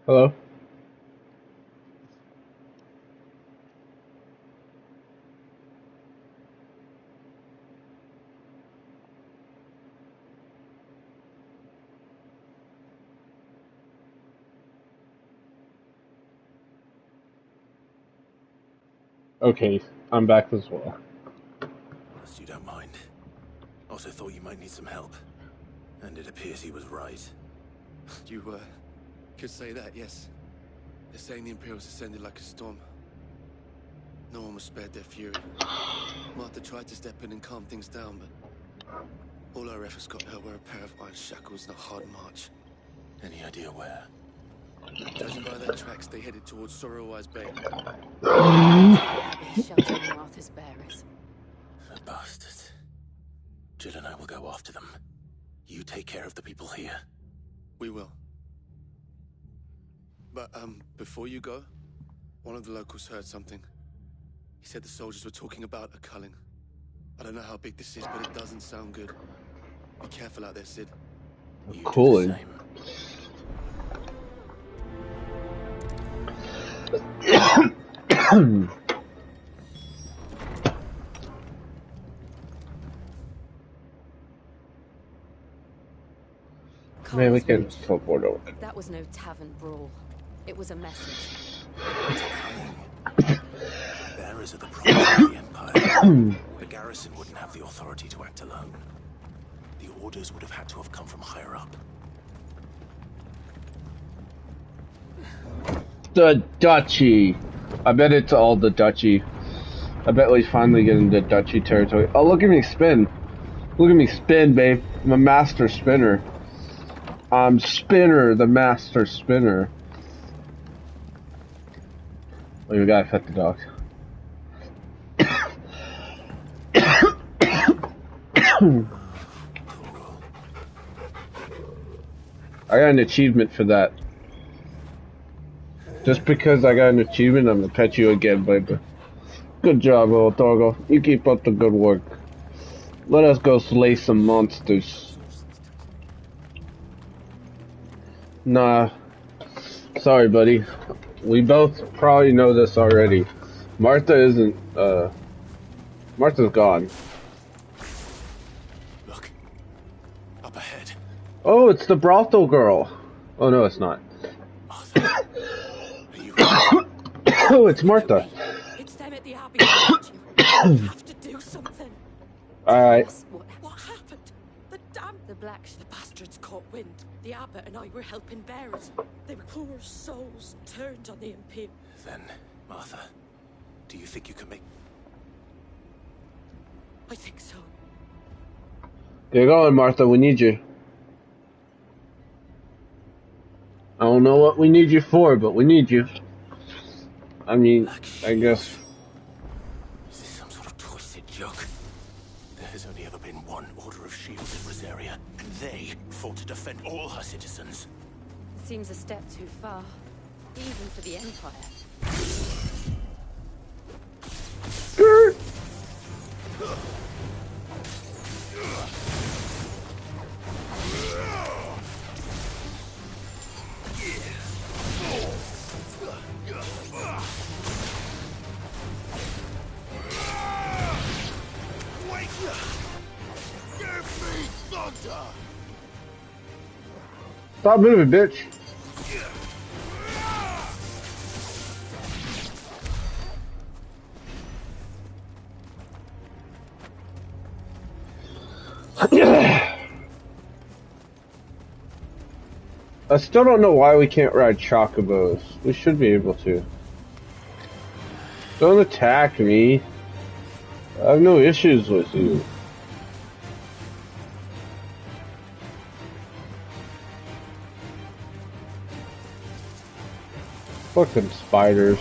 Hello? Okay, I'm back as well. Unless you don't mind. Also thought you might need some help. And it appears he was right. You, could say that, yes. They're saying the Imperials ascended like a storm. No one was spared their fury. Martha tried to step in and calm things down, but all our efforts got her were a pair of iron shackles and a hard march. Any idea where? Judging by their tracks, they headed towards Sorrowwise Bay. Sheltering Martha's bearers. The bastards. Jill and I will go after them. You take care of the people here. We will. But, before you go, one of the locals heard something. He said the soldiers were talking about a culling. I don't know how big this is, but it doesn't sound good. Be careful out there, Sid. You Cool. do the same. Man, we can teleport over. That was no tavern brawl. It was a message. Bearers are the property of the Empire. The garrison wouldn't have the authority to act alone. The orders would have had to have come from higher up. The duchy. I bet it's all the duchy. I bet we finally get into duchy territory. Oh, look at me spin. Look at me spin, babe. I'm a master spinner. I'm Spinner, the master spinner. Oh, we gotta pet the dog. I got an achievement for that. Just because I got an achievement, I'm gonna pet you again, baby. Good job, little doggo. You keep up the good work. Let us go slay some monsters. Nah. Sorry, buddy. We both probably know this already. Martha isn't, Martha's gone. Look. Up ahead. Oh, it's the brothel girl. Oh, no, it's not. Martha. Are you Oh, it's Martha. It's them at the Abbey. You have to do something. Alright. What happened? The the bastards caught wind. The abbot and I were helping bearers. Their poor souls turned on the Imperial. Then, Martha, do you think you can make... I think so. Get going, Martha. We need you. I don't know what we need you for, but we need you. I mean, I guess. Is this some sort of twisted joke? There has only ever been one Order of Shields in Rosaria, and they fought to defend all her citizens. Seems a step too far, even for the Empire. Stop moving, bitch. I still don't know why we can't ride chocobos. We should be able to. Don't attack me. I have no issues with you. Fucking spiders.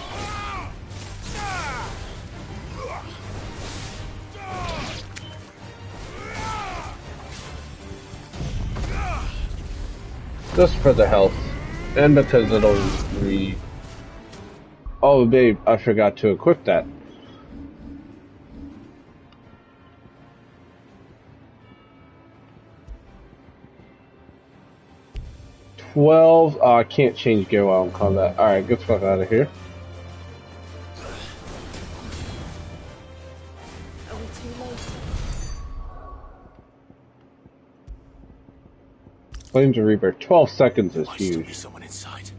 Just for the health. And because it'll Oh, babe, I forgot to equip that. 12. Oh, I can't change gear while in combat. Alright, get the fuck out of here. Are we too late? Flames of Rebirth. 12 seconds is Might still be huge. someone inside.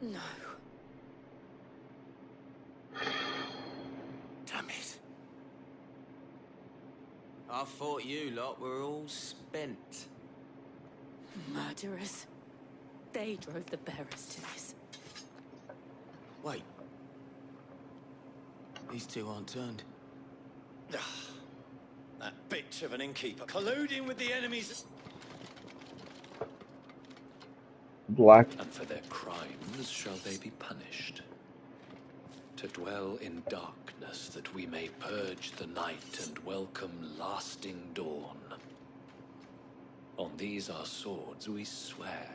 No. Damn it. I thought you lot were all spent. Murderers. They drove the bearers to this. Wait. These two aren't turned. That bitch of an innkeeper colluding with the enemies. Black. And for their crimes shall they be punished. To dwell in darkness that we may purge the night and welcome lasting dawn. On these our swords we swear.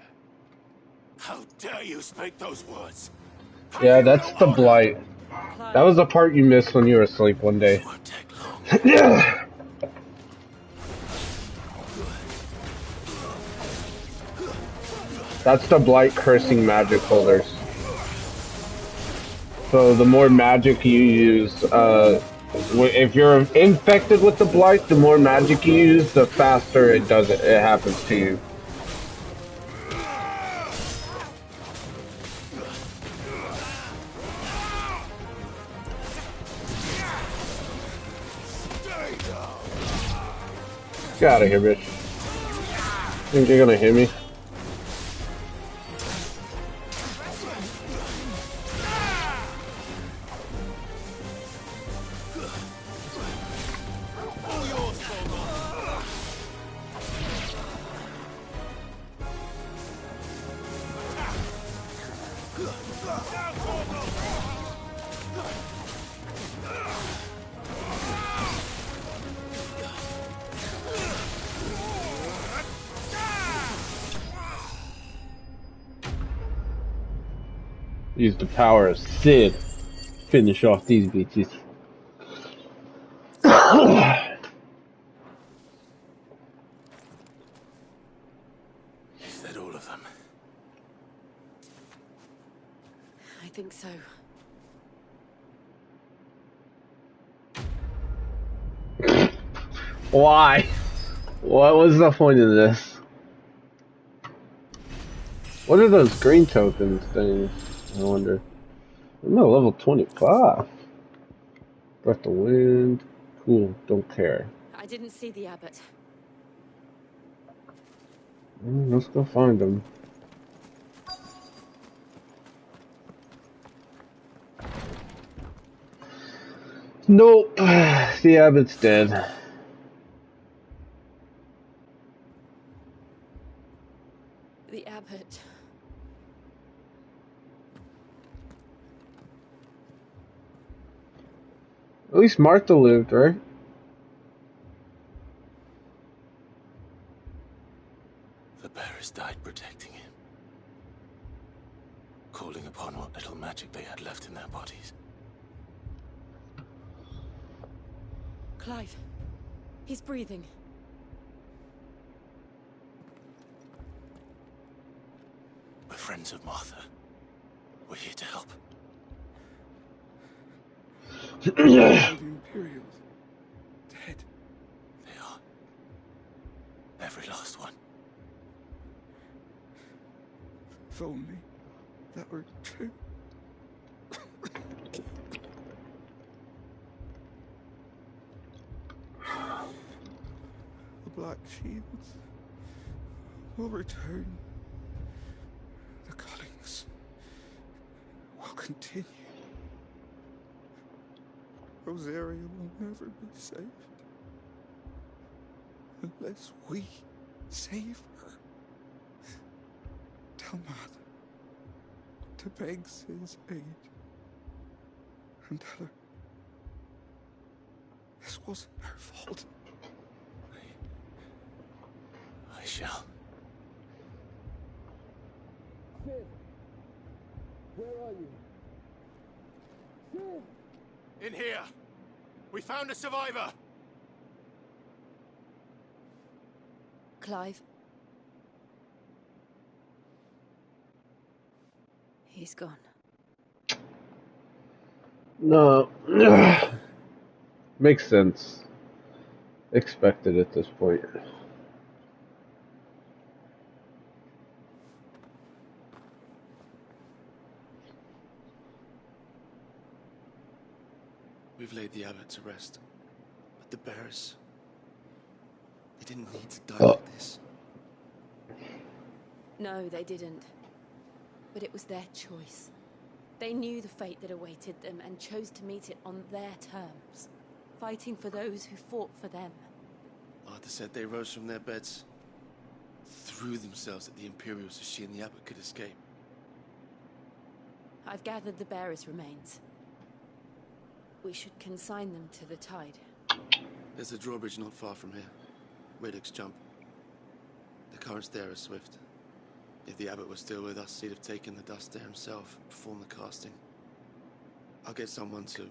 How dare you speak those words? Yeah, that's the Blight. That was the part you missed when you were asleep one day. This won't take long. That's the Blight cursing magic holders. So the more magic you use, if you're infected with the Blight, the more magic you use, the faster it happens to you. Get out of here, bitch. Think you're gonna hit me? Use the power of Sid. Finish off these bitches. Is that all of them? I think so. Why? What was the point of this? What are those green tokens things? I wonder. No, level 25. Breath of wind. Cool, don't care. I didn't see the abbot. Let's go find him. Nope. The abbot's dead. The abbot. At least Martha lived, right? The bearers died protecting him. Calling upon what little magic they had left in their bodies. Clive. He's breathing. We're friends of Martha. We're here to help. The Imperials. Dead. They are. Every last one. If only that were true. The Black Shields will return. The cullings will continue. Rosaria will never be saved unless we save her. Tell Mother to beg Sid's aid and tell her this wasn't her fault. I shall. Sid! Where are you? Sid! In here! We found a survivor! Clive. He's gone. No. Makes sense. Expected at this point. We've laid the abbot to rest. But the bearers... they didn't need to die like this. No, they didn't. But it was their choice. They knew the fate that awaited them and chose to meet it on their terms, fighting for those who fought for them. Arthur said they rose from their beds, threw themselves at the Imperials so she and the abbot could escape. I've gathered the bearers' remains. We should consign them to the tide. There's a drawbridge not far from here. Riddick's jump. The currents there are swift. If the abbot was still with us, he'd have taken the dust there himself and performed the casting. I'll get someone to...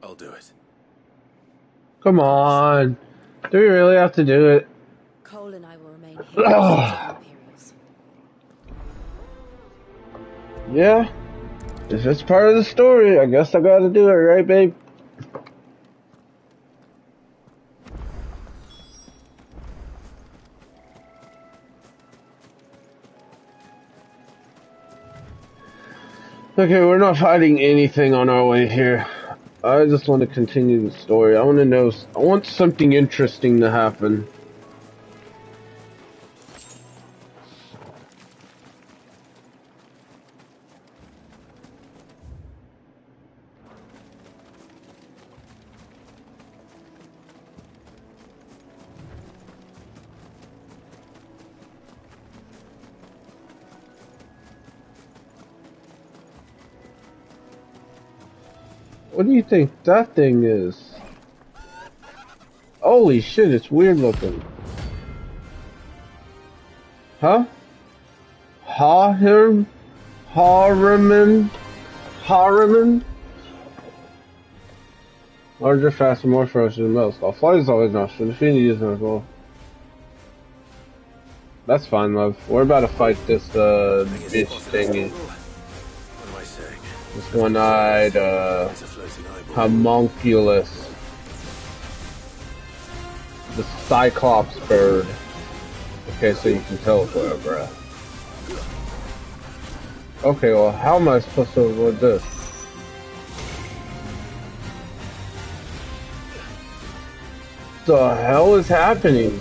I'll do it. Come on. Do we really have to do it? Cole and I will remain here to the Imperials. Yeah. If it's part of the story, I guess I gotta do it, right, babe? Okay, we're not fighting anything on our way here. I just want to continue the story. I want to know. I want something interesting to happen. What do you think that thing is? Holy shit, it's weird looking. Huh? Harriman? Harriman? Larger, faster, more ferocious than metal skull. Flight is always not for defeating using as well. That's fine, love. We're about to fight this bitch thingy. What am I saying? This one-eyed, It's a floating eyeball. homunculus. The Cyclops bird. Okay, so you can teleport over it. Okay, well, how am I supposed to avoid this? The hell is happening?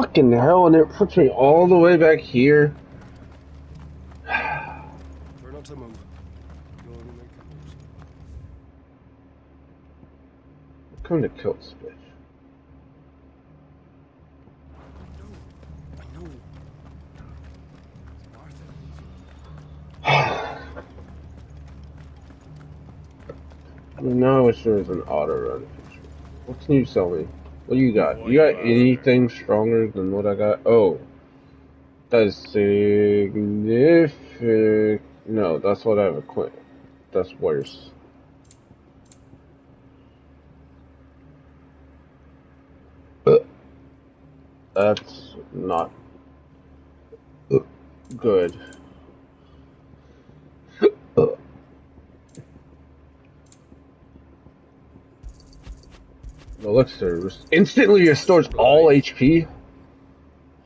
Fucking hell, and it puts me all the way back here. Try not to move. You'll only make it worse. Come to kill this bitch. I know. Martha. Now I wish there was an auto run feature. What can you sell me? What do you got? You got anything stronger than what I got? Oh. That's significant. No, that's what I have equipped. That's worse. That's not good. Elixir instantly restores all HP.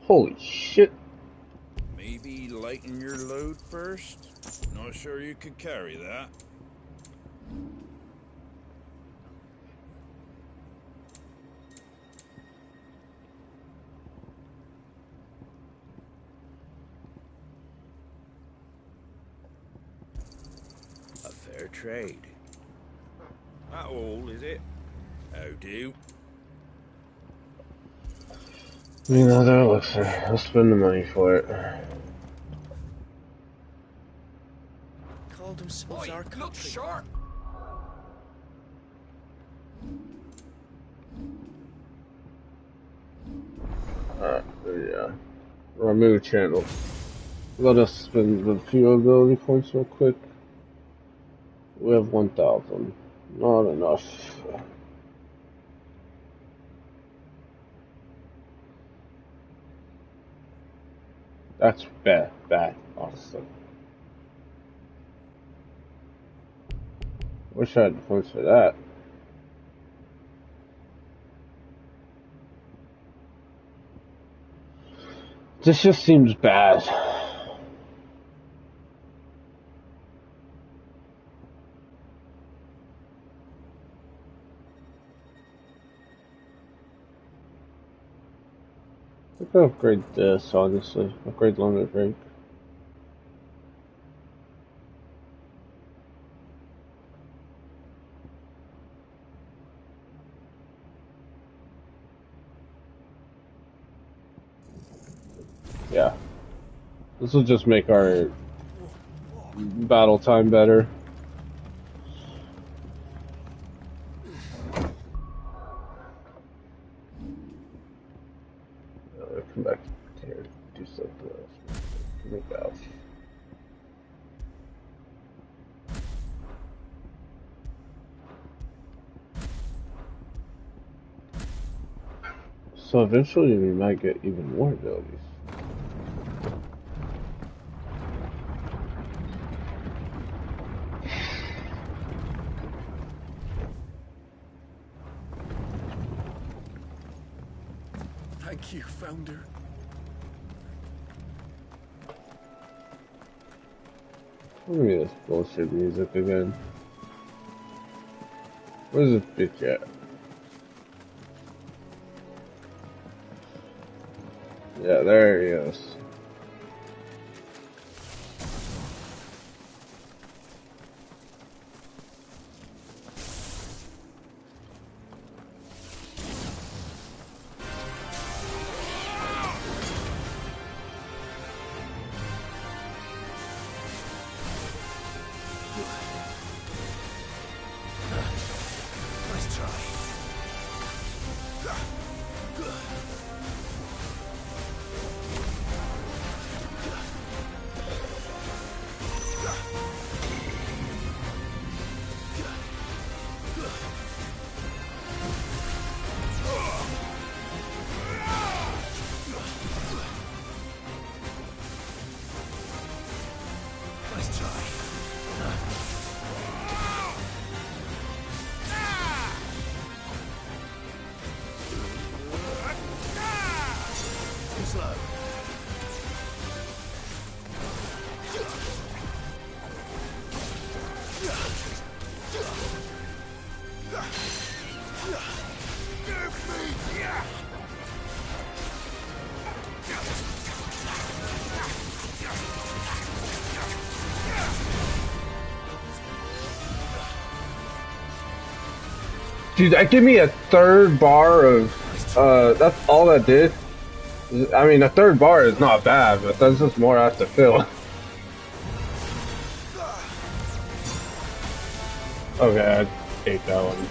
Holy shit. Maybe lighten your load first? Not sure you could carry that. A fair trade. That all, is it? How do? Another elixir. I'll spend the money for it. Called themselves our country. Look sharp. Alright, yeah. Remove channel. Let us spend a few ability points real quick. We have 1,000. Not enough. That's bad, honestly. Wish I had the points for that. This just seems bad. I could upgrade this, honestly. Upgrade longer break. Yeah. This will just make our battle time better. Come back here, do something else. Make out. So eventually we might get even more abilities. Thank you, Founder. Give me this bullshit music again. Where's this bitch at? Yeah, there he is. Nice try. Nice try. Dude, that gave me a third bar of, that's all that did. I mean, a third bar is not bad, but that's just more I have to fill. Okay, I ate that one.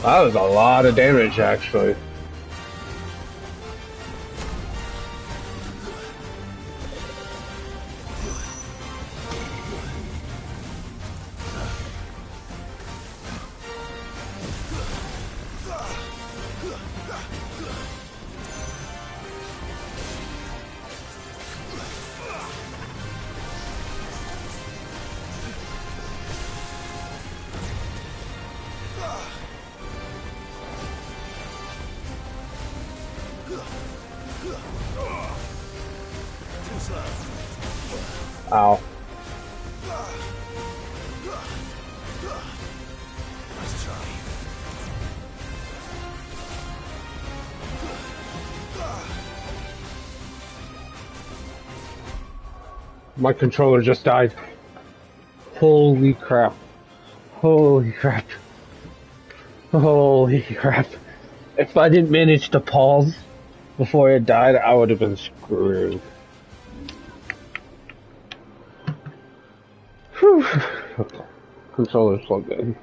That was a lot of damage, actually. Ow. My controller just died. Holy crap. Holy crap. Holy crap. If I didn't manage to pause before it died, I would have been screwed. Whew. Controller's plugged in.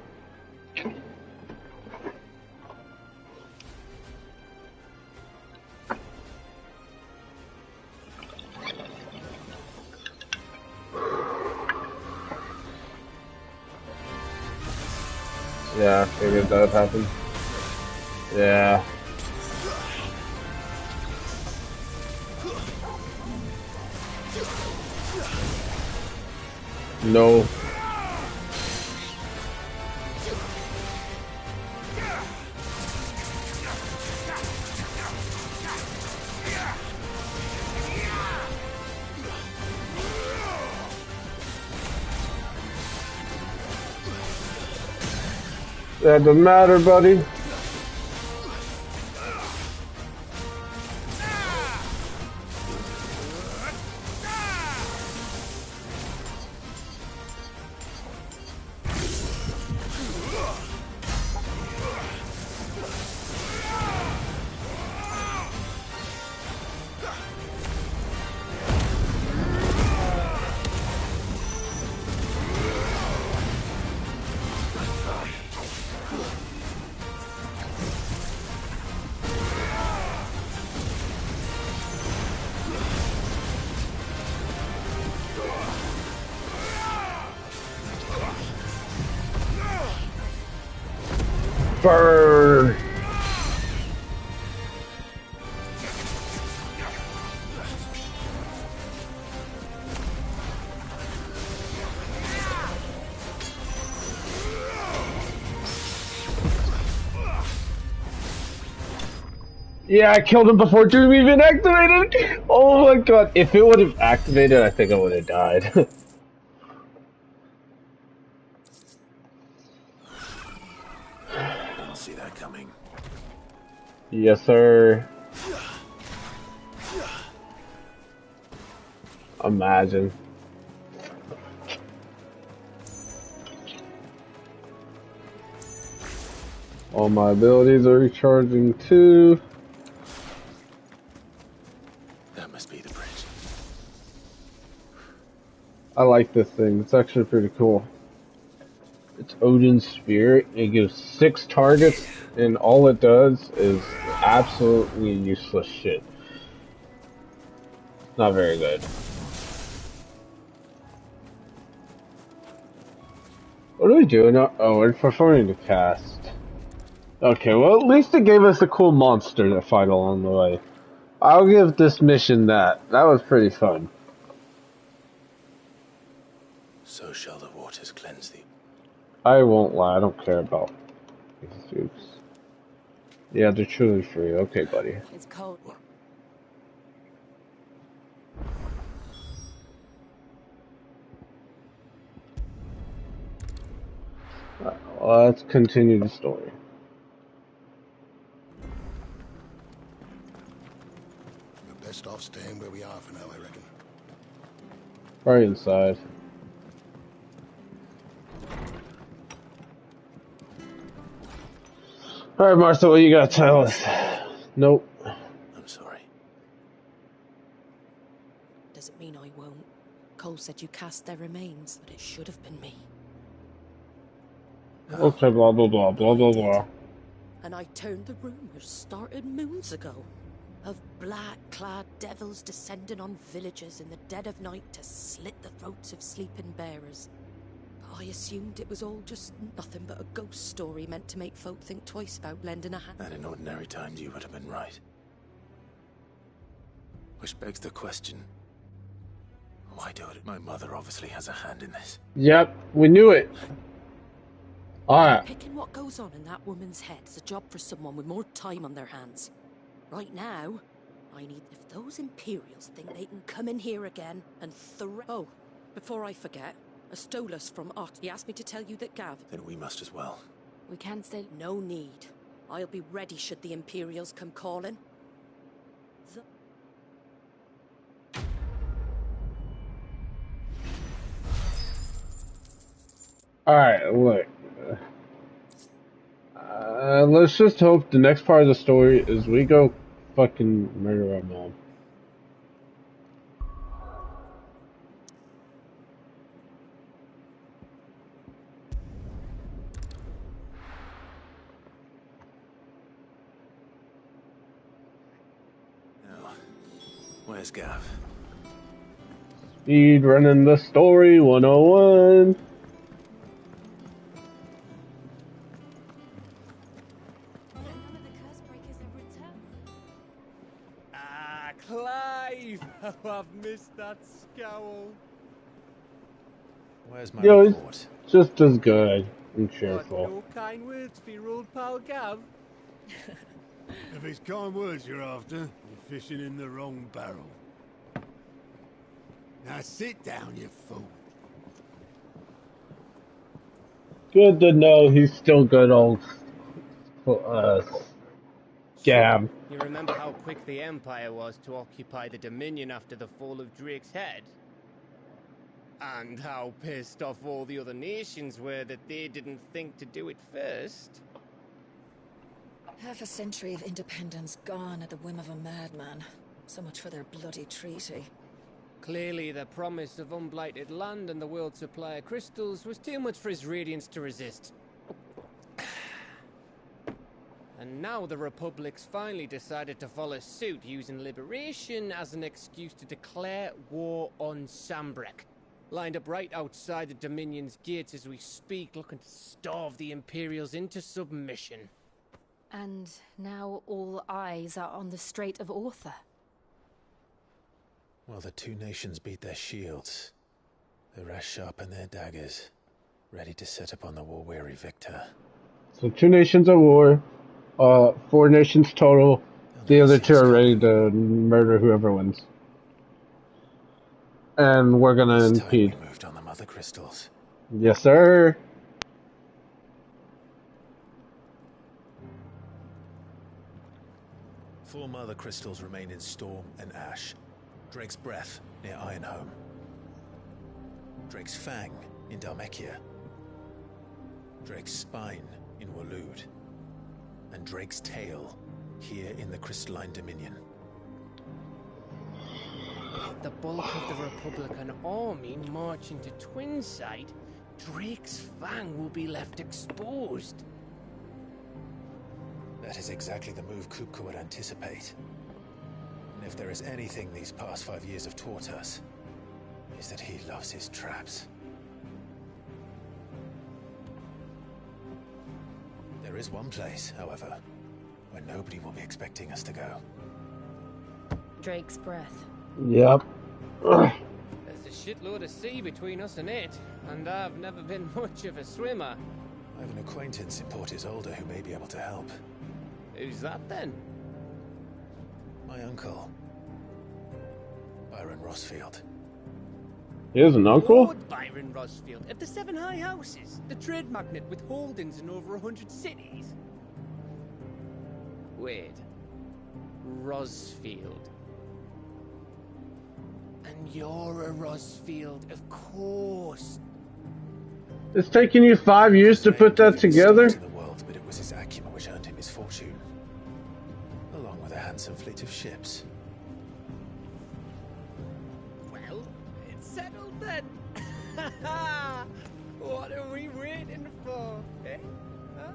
Yeah, figured that would happen. Yeah. No. That doesn't matter, buddy. Burn! Yeah, I killed him before Doom even activated! Oh my god, if it would have activated, I think I would have died. Didn't see that coming. Yes, sir. Imagine. All my abilities are recharging too. That must be the bridge. I like this thing. It's actually pretty cool. It's Odin's Spirit. It gives 6 targets, and all it does is absolutely useless shit. Not very good. What are we doing? Oh, we're performing the cast. Okay, well, at least it gave us a cool monster to fight along the way. I'll give this mission that. That was pretty fun. So shall the waters cleanse thee. I won't lie, I don't care about these dudes. Yeah, they're truly free. Okay, buddy. It's cold. Let's continue the story. We're best off staying where we are for now, I reckon. Right inside. Alright, Martha, what you gotta tell us? Nope. I'm sorry. Doesn't mean I won't. Cole said you cast their remains, but it should have been me. Okay, blah blah blah blah blah blah. And I turned the rumors started moons ago. Of black-clad devils descending on villagers in the dead of night to slit the throats of sleeping bearers. But I assumed it was all just nothing but a ghost story meant to make folk think twice about lending a hand. And in ordinary times you would have been right. Which begs the question, why do it? My mother obviously has a hand in this. Yep, we knew it. Alright. Picking what goes on in that woman's head is a job for someone with more time on their hands. Right now, I need... If those Imperials think they can come in here again and Oh, before I forget, Astolas from Ott. He asked me to tell you that Gav... Then we must as well. We can stay... No need. I'll be ready should the Imperials come calling. Alright, look. Let's just hope the next part of the story is we go fucking murder our mom. Now, where's Gav? Speed running the story 101. Clive! Oh, I've missed that scowl. Where's my Yo, report? it's just as good and What, cheerful. no kind words for your old pal Gav? If it's kind words you're after, you're fishing in the wrong barrel. Now sit down, you fool. Good to know he's still good old Gab. You remember how quick the Empire was to occupy the Dominion after the fall of Drake's head? And how pissed off all the other nations were that they didn't think to do it first? Half a century of independence gone at the whim of a madman. So much for their bloody treaty. Clearly, the promise of unblighted land and the world's supply of crystals was too much for his radiance to resist. And now the Republic's finally decided to follow suit, using liberation as an excuse to declare war on Sambrek. Lined up right outside the Dominion's gates as we speak, looking to starve the Imperials into submission. And now all eyes are on the Strait of Author. While the two nations beat their shields, the rest sharpen their daggers, ready to set upon the war-weary victor. So 2 nations at war, 4 nations total. The other 2 are ready to murder whoever wins. And we're gonna impede. We moved on the mother crystals. Yes, sir. Four mother crystals remain in Storm and Ash. Drake's Breath near Ironhome. Drake's Fang in Dhalmekia. Drake's Spine in Waloed. And Drake's Tail here in the Crystalline Dominion. The bulk of the Republican army march into Twinside, Drake's Fang will be left exposed. That is exactly the move Kupka would anticipate. And if there is anything these past 5 years have taught us, is that he loves his traps. There is one place, however, where nobody will be expecting us to go. Drake's Breath. Yep. There's a shitload of sea between us and it, and I've never been much of a swimmer. I have an acquaintance in Port Isolde who may be able to help. Who's that then? My uncle, Byron Rossfield. He has an uncle? Lord Byron Rossfield of the Seven High Houses, the trade magnate with holdings in over 100 cities. Wait, Rossfield. And you're a Rossfield, of course. It's taking you 5 years to put that together? In the world, but it was his acumen which earned him his fortune, along with a handsome fleet of ships. Well, it's settled then. What are we waiting for, eh? Huh?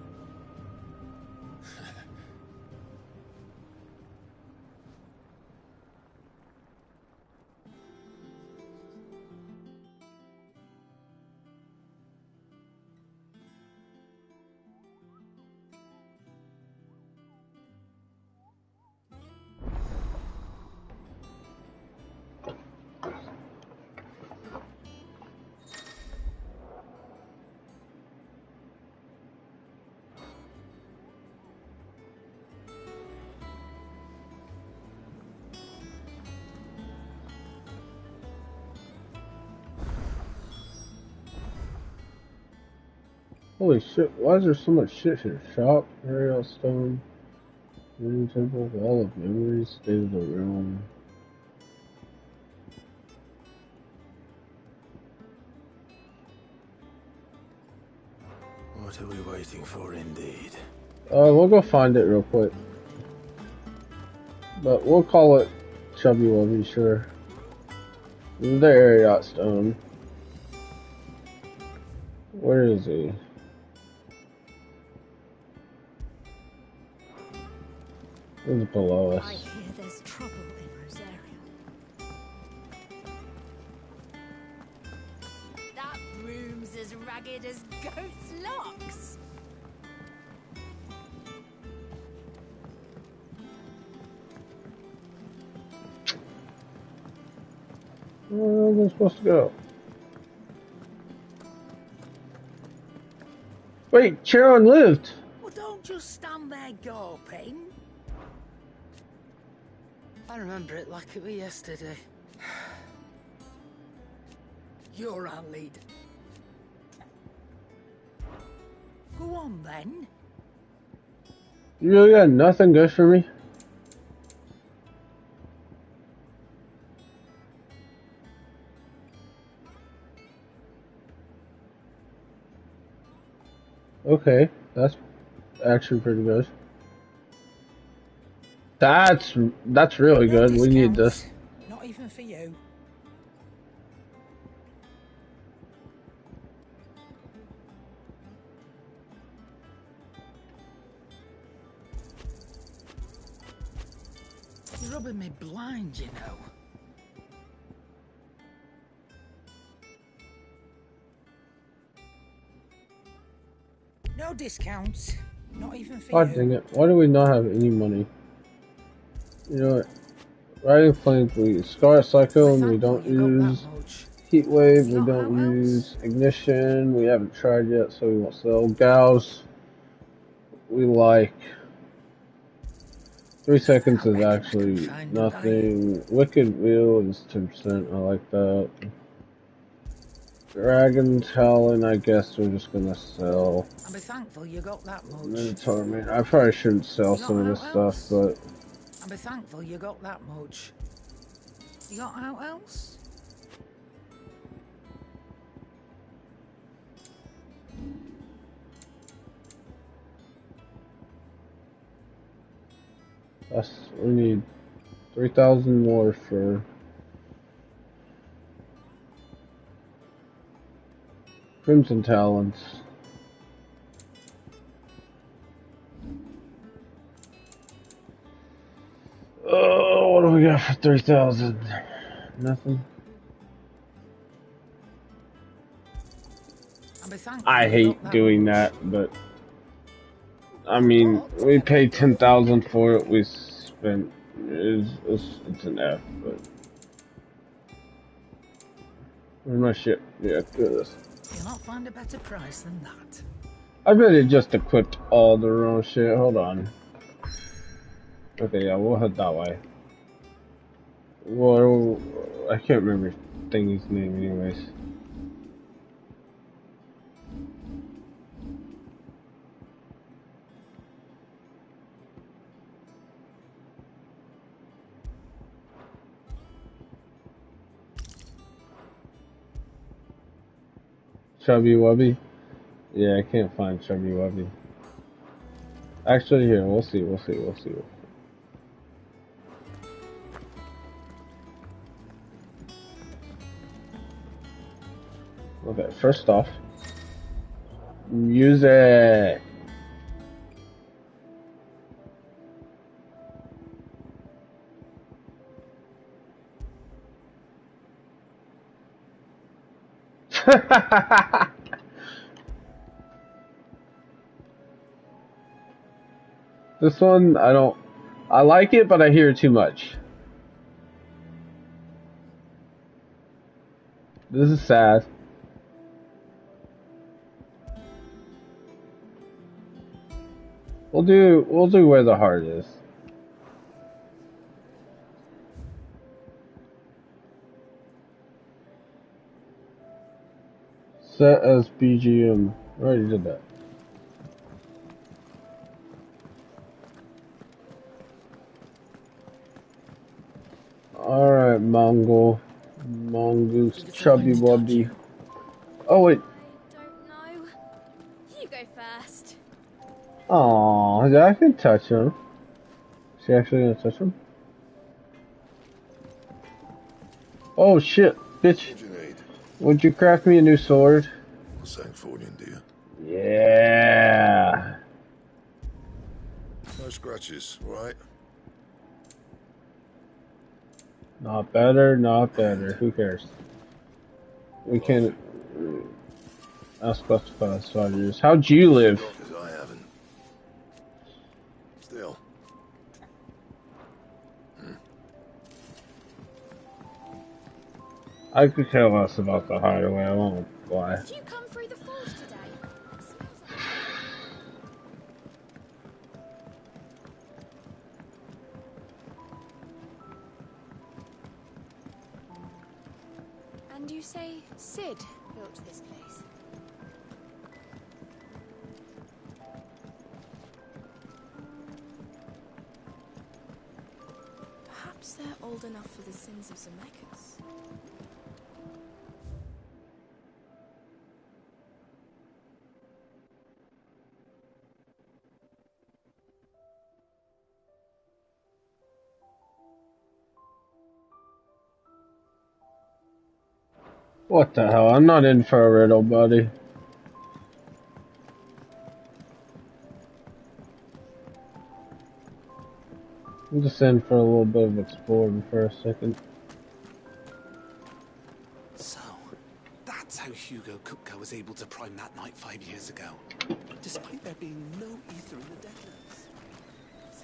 Holy shit, why is there so much shit here? Shop, Ariel Stone, Moon Temple, Wall of Memories, State of the Realm. What are we waiting for, indeed? We'll go find it real quick. But we'll call it Chubby Wubby, sure. The Ariel Stone. Where is he? He's below us. I hear there's trouble in Rosaria. That room's as ragged as goat's locks. Where am I supposed to go? Wait, Charon lived! Well, don't just stand there gawping. I remember it like it was yesterday. You're our leader. Go on, then. You really got nothing good for me? Okay, that's actually pretty good. That's really good. We need this. Not even for you. You're rubbing me blind, you know. No discounts. Not even for God you. dang it. Why do we not have any money? You know what? Riding Flames, we Scar Cyclone, we don't use Heat Wave, we don't use Ignition, we haven't tried yet, so we won't sell. Gauss, we like. 3 seconds is actually nothing. Wicked Wheel is 10%, I like that. Dragon Talon, I guess we're just gonna sell. I'll be thankful you got that much. Minotaur, man, I probably shouldn't sell some of this stuff, but... I'll be thankful you got that much. You got out else? We need 3,000 more for... Crimson Talons. Oh, what do we got for 3,000? Nothing. I hate doing that, but I mean, we paid 10,000 for it. We spent it's an F, but My shit. Yeah, do this. You'll not find a better price than that. I bet it just equipped all the wrong shit. Hold on. Okay, yeah, we'll head that way. Well, I can't remember thingy's name anyways. Chubby Wubby? Yeah, I can't find Chubby Wubby. Actually, here, we'll see. Okay, first off, music. This one, I like it, but I hear too much. This is sad. We'll do Where the Heart Is. Set as BGM. I already did that. Alright, Mongoose, Chubby Wubby. Oh, wait. I don't know. You go first. Aw, I can touch him. Is she actually gonna touch him? Oh shit, bitch. What do you need? Would you craft me a new sword? What's that fortune, dear? Yeah. No scratches, right? Not better, not better. Who cares? We can't specify soldiers. How'd you live? Because I haven't. Still. I could care less about the hideaway, I won't lie. Did you come through the forge today? It smells like... And you say Sid built this place? Perhaps they're old enough for the sins of Zemeckis. What the hell? I'm not in for a riddle, buddy. I'm just in for a little bit of exploring for a second. So, that's how Hugo Kupka was able to prime that night 5 years ago, despite there being no ether in the Deadlands.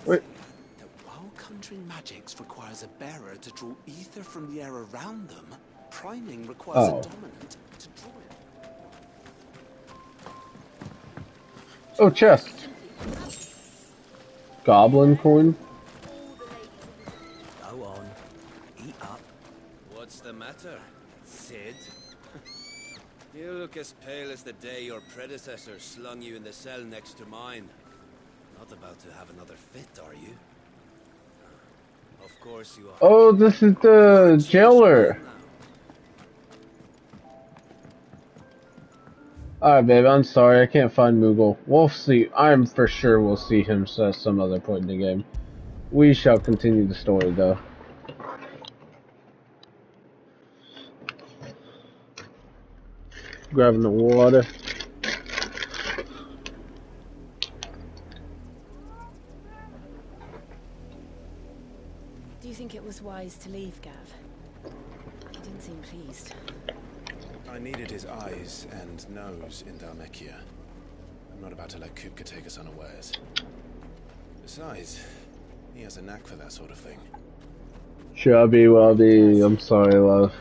Wait. That while conjuring magics requires a bearer to draw ether from the air around them, priming requires a dominant to draw it. Oh, chest. Goblin coin? Go on, eat up. What's the matter, Sid? You look as pale as the day your predecessor slung you in the cell next to mine. Not about to have another fit, are you? Of course you are. Oh, this is the jailer. Alright, babe, I'm sorry, I can't find Moogle. We'll see. I'm for sure we'll see him at some other point in the game. We shall continue the story, though. Grabbing the water. Do you think it was wise to leave, Gav? He didn't seem pleased. I needed his eyes and nose in Dhalmekia. I'm not about to let Kupka take us unawares. Besides, he has a knack for that sort of thing. Chubby Wubby, I'm sorry, love.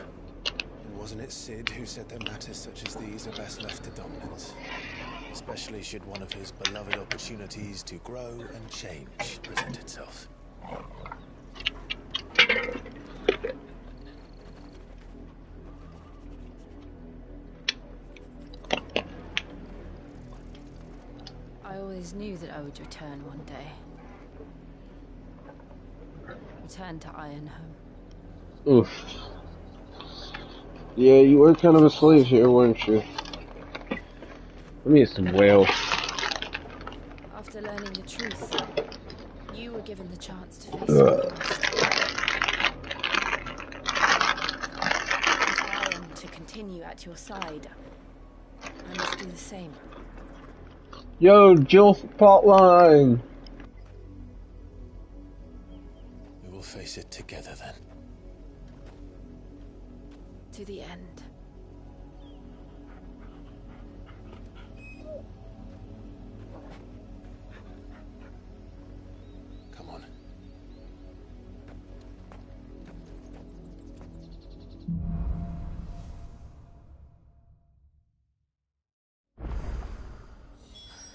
And wasn't it's Sid who said that matters such as these are best left to dominance. Especially should one of his beloved opportunities to grow and change present itself. I always knew that I would return one day. Return to Ironhome. Oof. Yeah, you were kind of a slave here, weren't you? Let me get some whale. After learning the truth, you were given the chance to face your past. With Iron to continue at your side, I must do the same. Yo, Jill plotline! We will face it together then. To the end. Come on.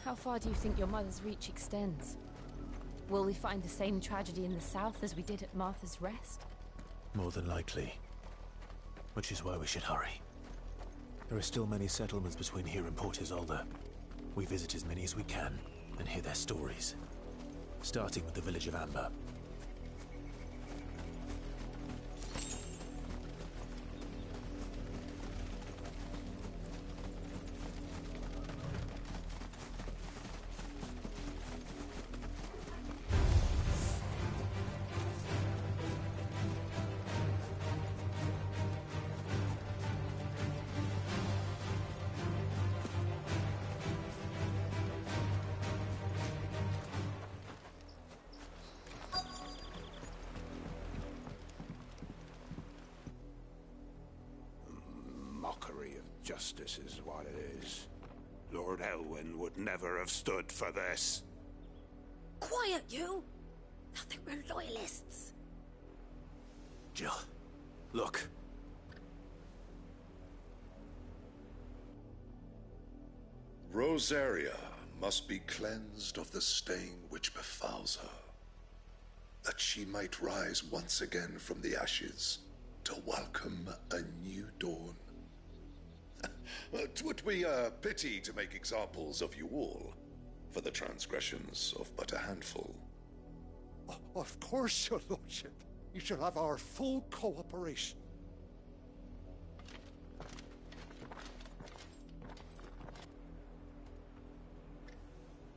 How far do you think your mother's reach extends? Will we find the same tragedy in the south as we did at Martha's Rest? More than likely. Which is why we should hurry. There are still many settlements between here and Port Isolde. We visit as many as we can and hear their stories. Starting with the village of Amber. Mockery of justice is what it is. Lord Elwyn would never have stood for this. Quiet, you! Nothing, we're loyalists. Jill, look. Rosaria must be cleansed of the stain which befouls her, that she might rise once again from the ashes to welcome a new dawn. 'Twould be a pity to make examples of you all, for the transgressions of but a handful. Of course, your lordship. You shall have our full cooperation.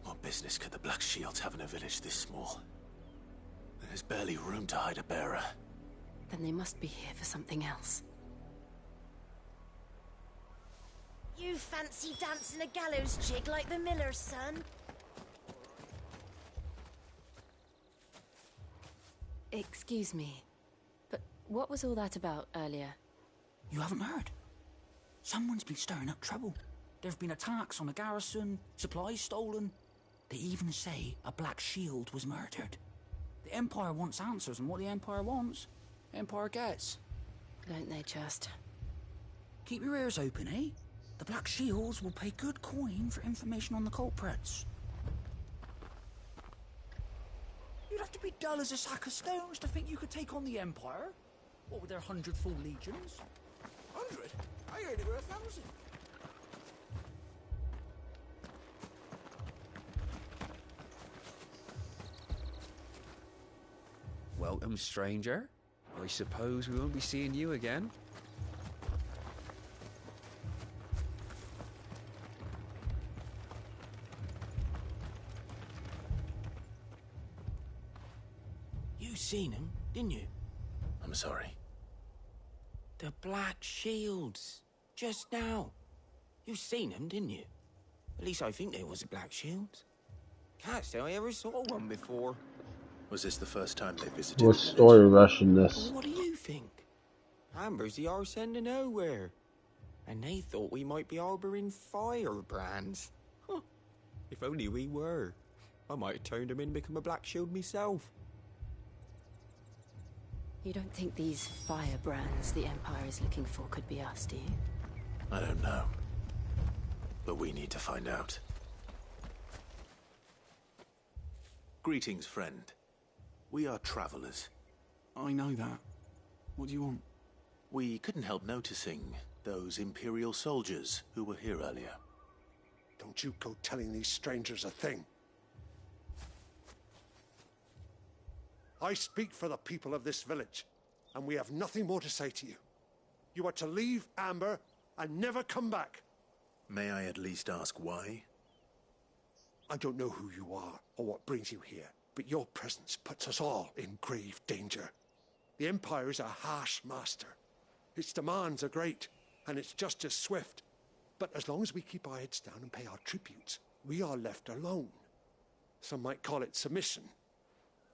What business could the Black Shields have in a village this small? There's barely room to hide a bearer. Then they must be here for something else. You fancy dancing a gallows jig like the miller's son? Excuse me, but what was all that about earlier? You haven't heard? Someone's been stirring up trouble. There have been attacks on the garrison, supplies stolen. They even say a Black Shield was murdered. The Empire wants answers, and what the Empire wants, the Empire gets. Don't they just? Keep your ears open, eh? The Black Shields will pay good coin for information on the culprits. You'd have to be dull as a sack of stones to think you could take on the Empire. What with their 100 full legions? 100? I heard it were 1,000. Welcome, stranger. I suppose we won't be seeing you again. You seen him, didn't you? I'm sorry. The Black Shields. Just now. You seen him, didn't you? At least I think there was a Black Shield. Can't say I ever saw one before. Was this the first time they visited What the village? story rush in this? What do you think? Amber's the arse end of nowhere. And they thought we might be harbouring firebrands. Huh. If only we were. I might have turned him in and become a Black Shield myself. You don't think these firebrands the Empire is looking for could be us, do you? I don't know. But we need to find out. Greetings, friend. We are travelers. I know that. What do you want? We couldn't help noticing those Imperial soldiers who were here earlier. Don't you go telling these strangers a thing. I speak for the people of this village, and we have nothing more to say to you. You are to leave Amber and never come back. May I at least ask why? I don't know who you are or what brings you here, but your presence puts us all in grave danger. The Empire is a harsh master. Its demands are great, and its justice swift. But as long as we keep our heads down and pay our tributes, we are left alone. Some might call it submission.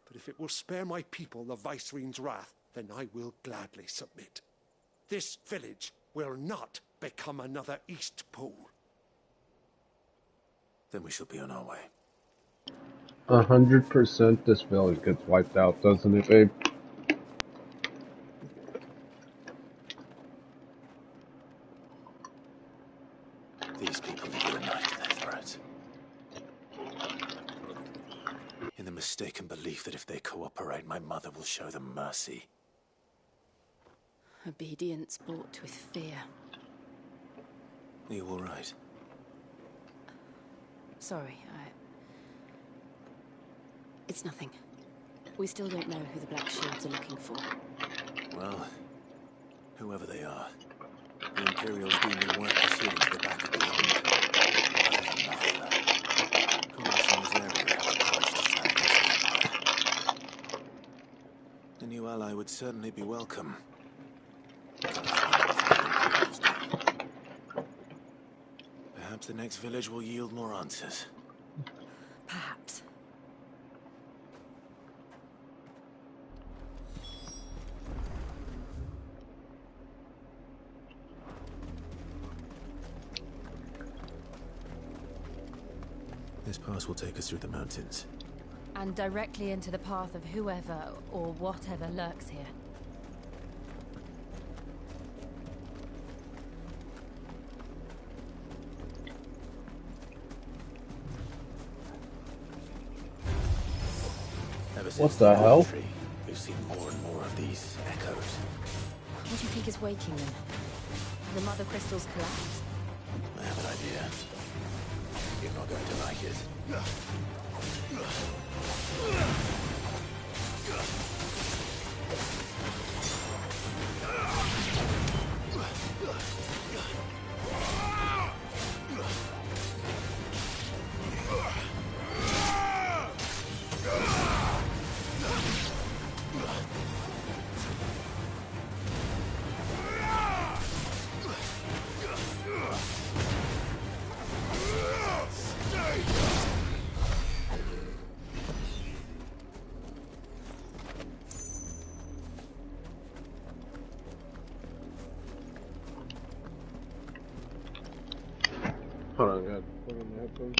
But if it will spare my people the Viceroy's wrath, then I will gladly submit. This village will not become another East Pool. Then we shall be on our way. 100% this village gets wiped out, doesn't it, babe? These people live with a knife to their throats. In the mistaken belief that if they cooperate, my mother will show them mercy. Obedience bought with fear. Are you all right? Sorry, It's nothing. We still don't know who the Black Shields are looking for. Well, whoever they are, the Imperials deem them worth pursuing to the back of beyond. Who else in this area have the courage to stand against the Empire? A new ally would certainly be welcome. Perhaps the next village will yield more answers. Perhaps. This pass will take us through the mountains. And directly into the path of whoever or whatever lurks here. What the hell? We've seen more and more of these echoes. What do you think is waking them? The mother crystals collapse? I have an idea. You're not going to like it. Hold on, God. Put on my headphones.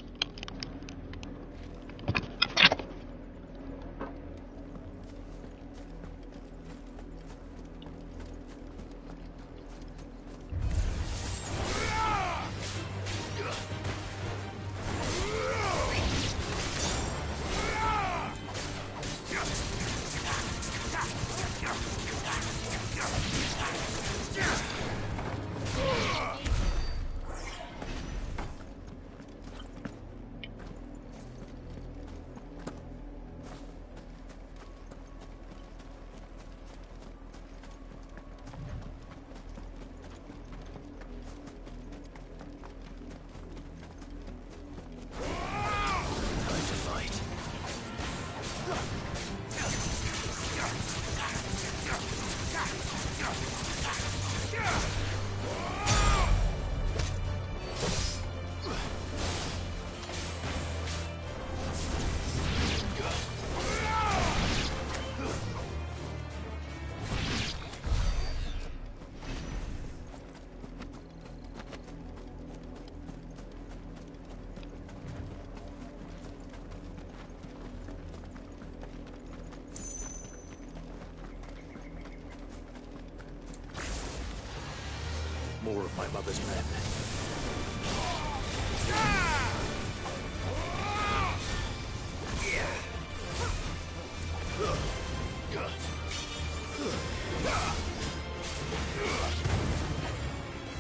more of my mother's men.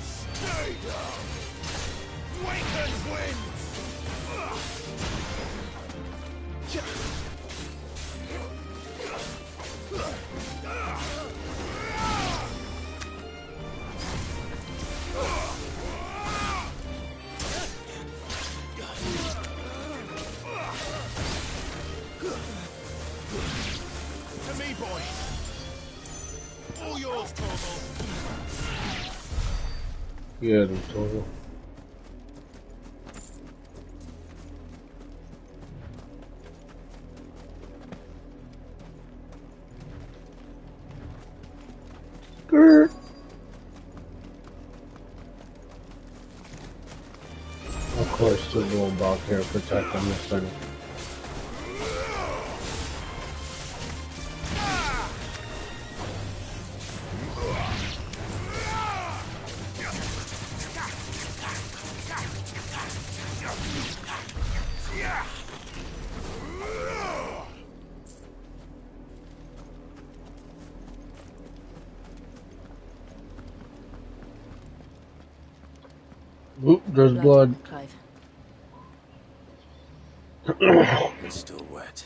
Stay down! Wake and win! To me, boy! All yours, Torval! Yeah, the total. Grr. Of course, still going back here protecting this thing. Oop, there's blood. Clive. It's still wet.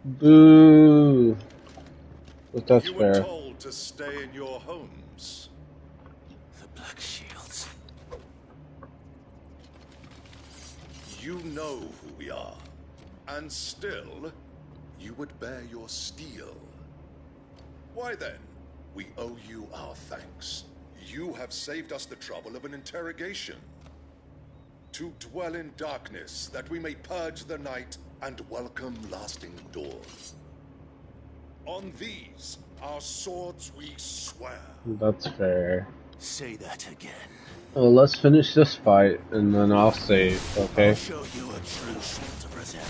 Boo. But that's You fair. were told to stay in your homes. The Black Shields. You know who we are. And still, you would bear your steel. Why then, we owe you our thanks. You have saved us the trouble of an interrogation. To dwell in darkness, that we may purge the night and welcome lasting dawn. On these, our swords we swear. That's fair. Say that again. Well, let's finish this fight, and then I'll save, okay? I'll show you a true sword to present.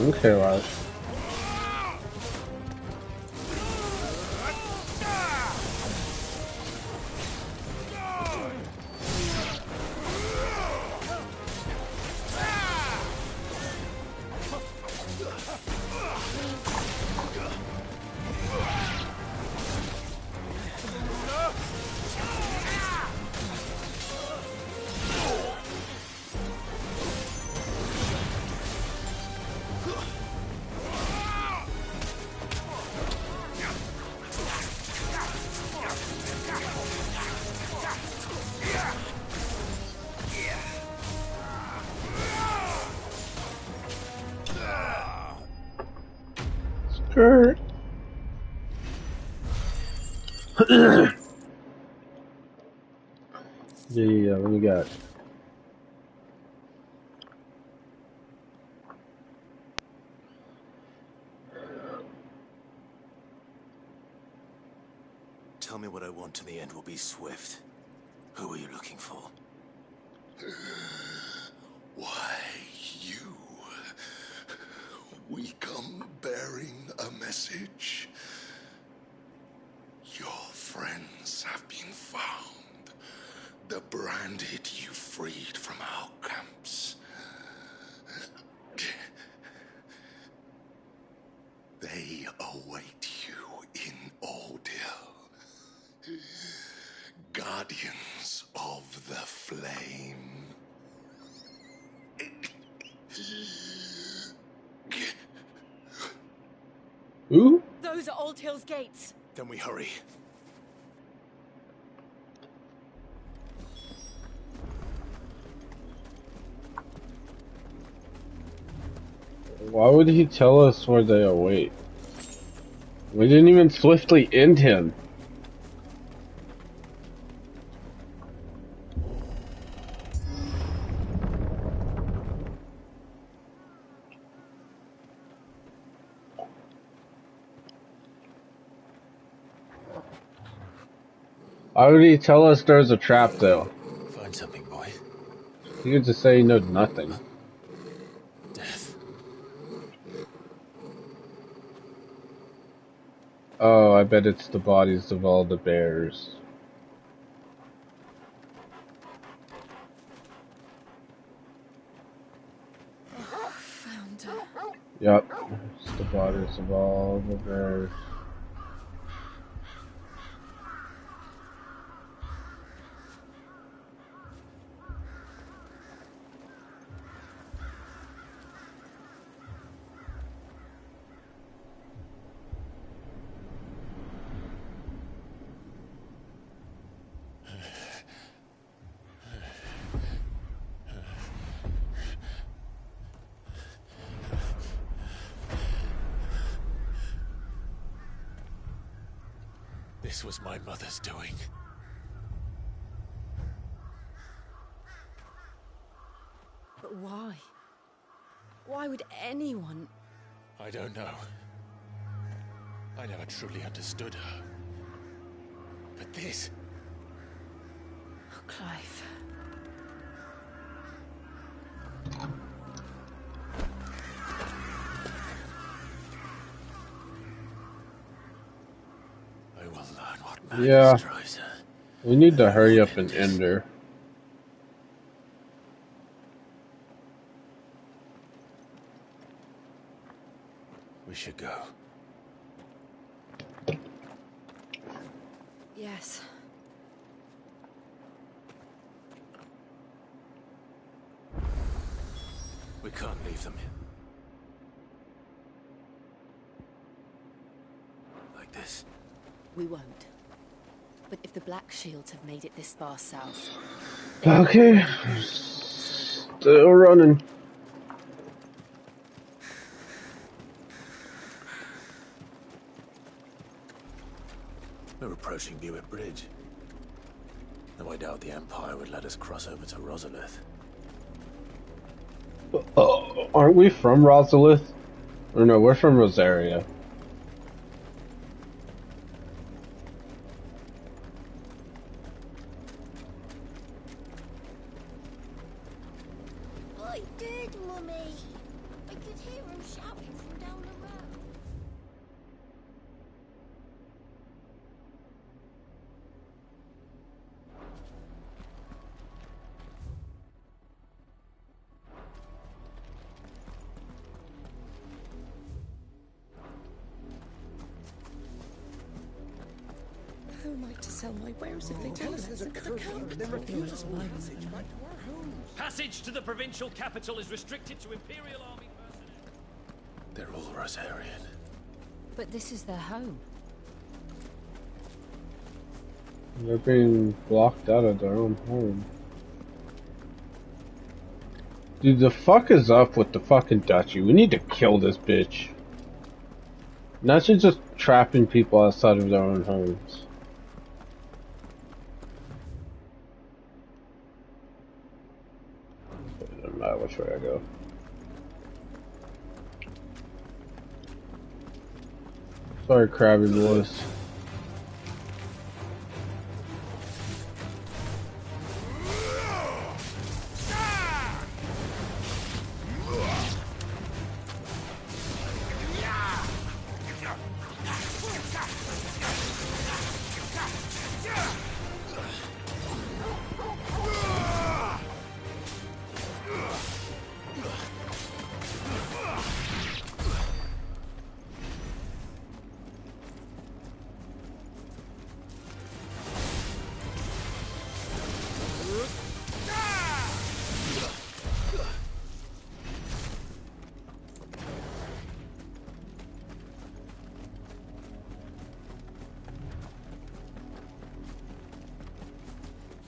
Okay, Raj. Skirt. Yeah, what we got? Tell me what I want and the end will be swift. Who are you looking for? Why, you. We come bearing a message. Your friends have been found. The branded you freed from our camps. They await you in Ordil. Guardians of the Flame. Who? Those are Old Hill's gates. Then we hurry. Why would he tell us where they await? We didn't even swiftly end him. Why would he tell us there's a trap, though? Find something, boy. He could just say he knows nothing. Death. Oh, I bet it's the bodies of all the bears. Found her. Yep, it's the bodies of all the bears. This was my mother's doing. But why? Why would anyone... I don't know. I never truly understood her. But this... Oh, Clive. I will learn what Yeah. madness drives her. We need to hurry up and end her. We should go. Yes. We can't leave them here. Like this. We won't. But if the Black Shields have made it this far south... Okay. Still running. We're approaching Buick Bridge. Though I doubt the Empire would let us cross over to Rosalith. Aren't we from Rosalith? Or no, we're from Rosaria. I did, Mummy. I could hear him shouting from down the road. How am I to sell my wares if they tell us there's a curfew and then refuse us my passage back to our homes? Passage to the provincial capital is restricted to Imperial Army personnel. They're all Rosarian. But this is their home. They're being blocked out of their own home. Dude, the fuck is up with the fucking duchy? We need to kill this bitch. Not just trapping people outside of their own homes. It doesn't matter which way I go. Sorry, crabby boys.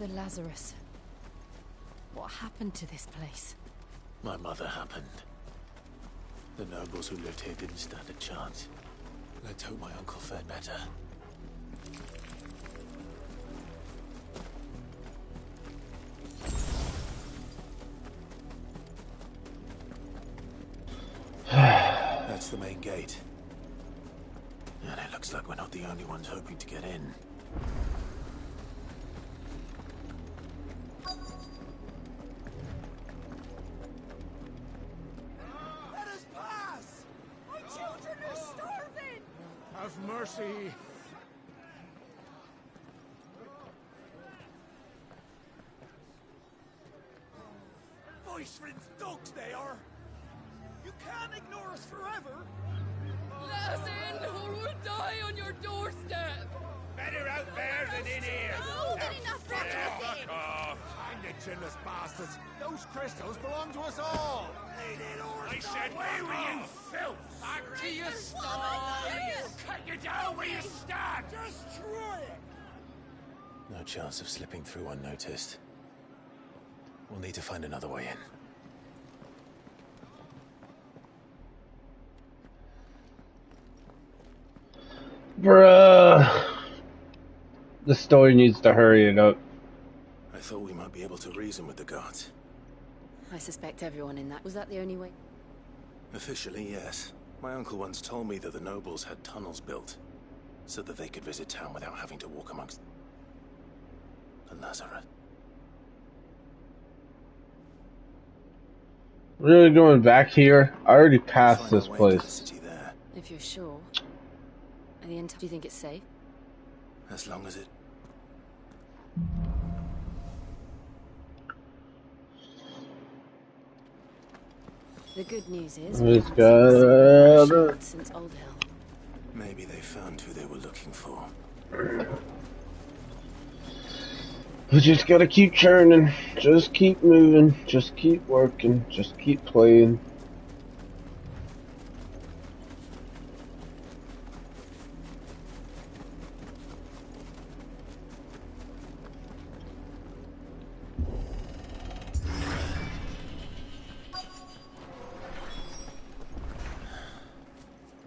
The Lazarus. What happened to this place? My mother happened. The nobles who lived here didn't stand a chance. Let's hope my uncle fared better. That's the main gate. And it looks like we're not the only ones hoping to get in. mercy. Viceland's dogs they are. You can't ignore us forever. Let us in, or we'll die on your doorstep. Better out there than in here. Oh, get enough practice. Fuck off. Hang the chinless bastards. Those crystals belong to us all. I said, where were you, filth? Back to your stall. Cut you down where you stand. Destroy it. No chance of slipping through unnoticed. We'll need to find another way in. Bruh. The story needs to hurry it up. I thought we might be able to reason with the guards. I suspect everyone in that. Was that the only way? Officially, yes. My uncle once told me that the nobles had tunnels built, so that they could visit town without having to walk amongst the Lazarus. Really going back here? I already passed this place. If you're sure. At the end, do you think it's safe? As long as it... The good news is We've we got haven't seen since Old Hill. Maybe they found who they were looking for. We just gotta keep churning. Just keep moving. Just keep working. Just keep playing.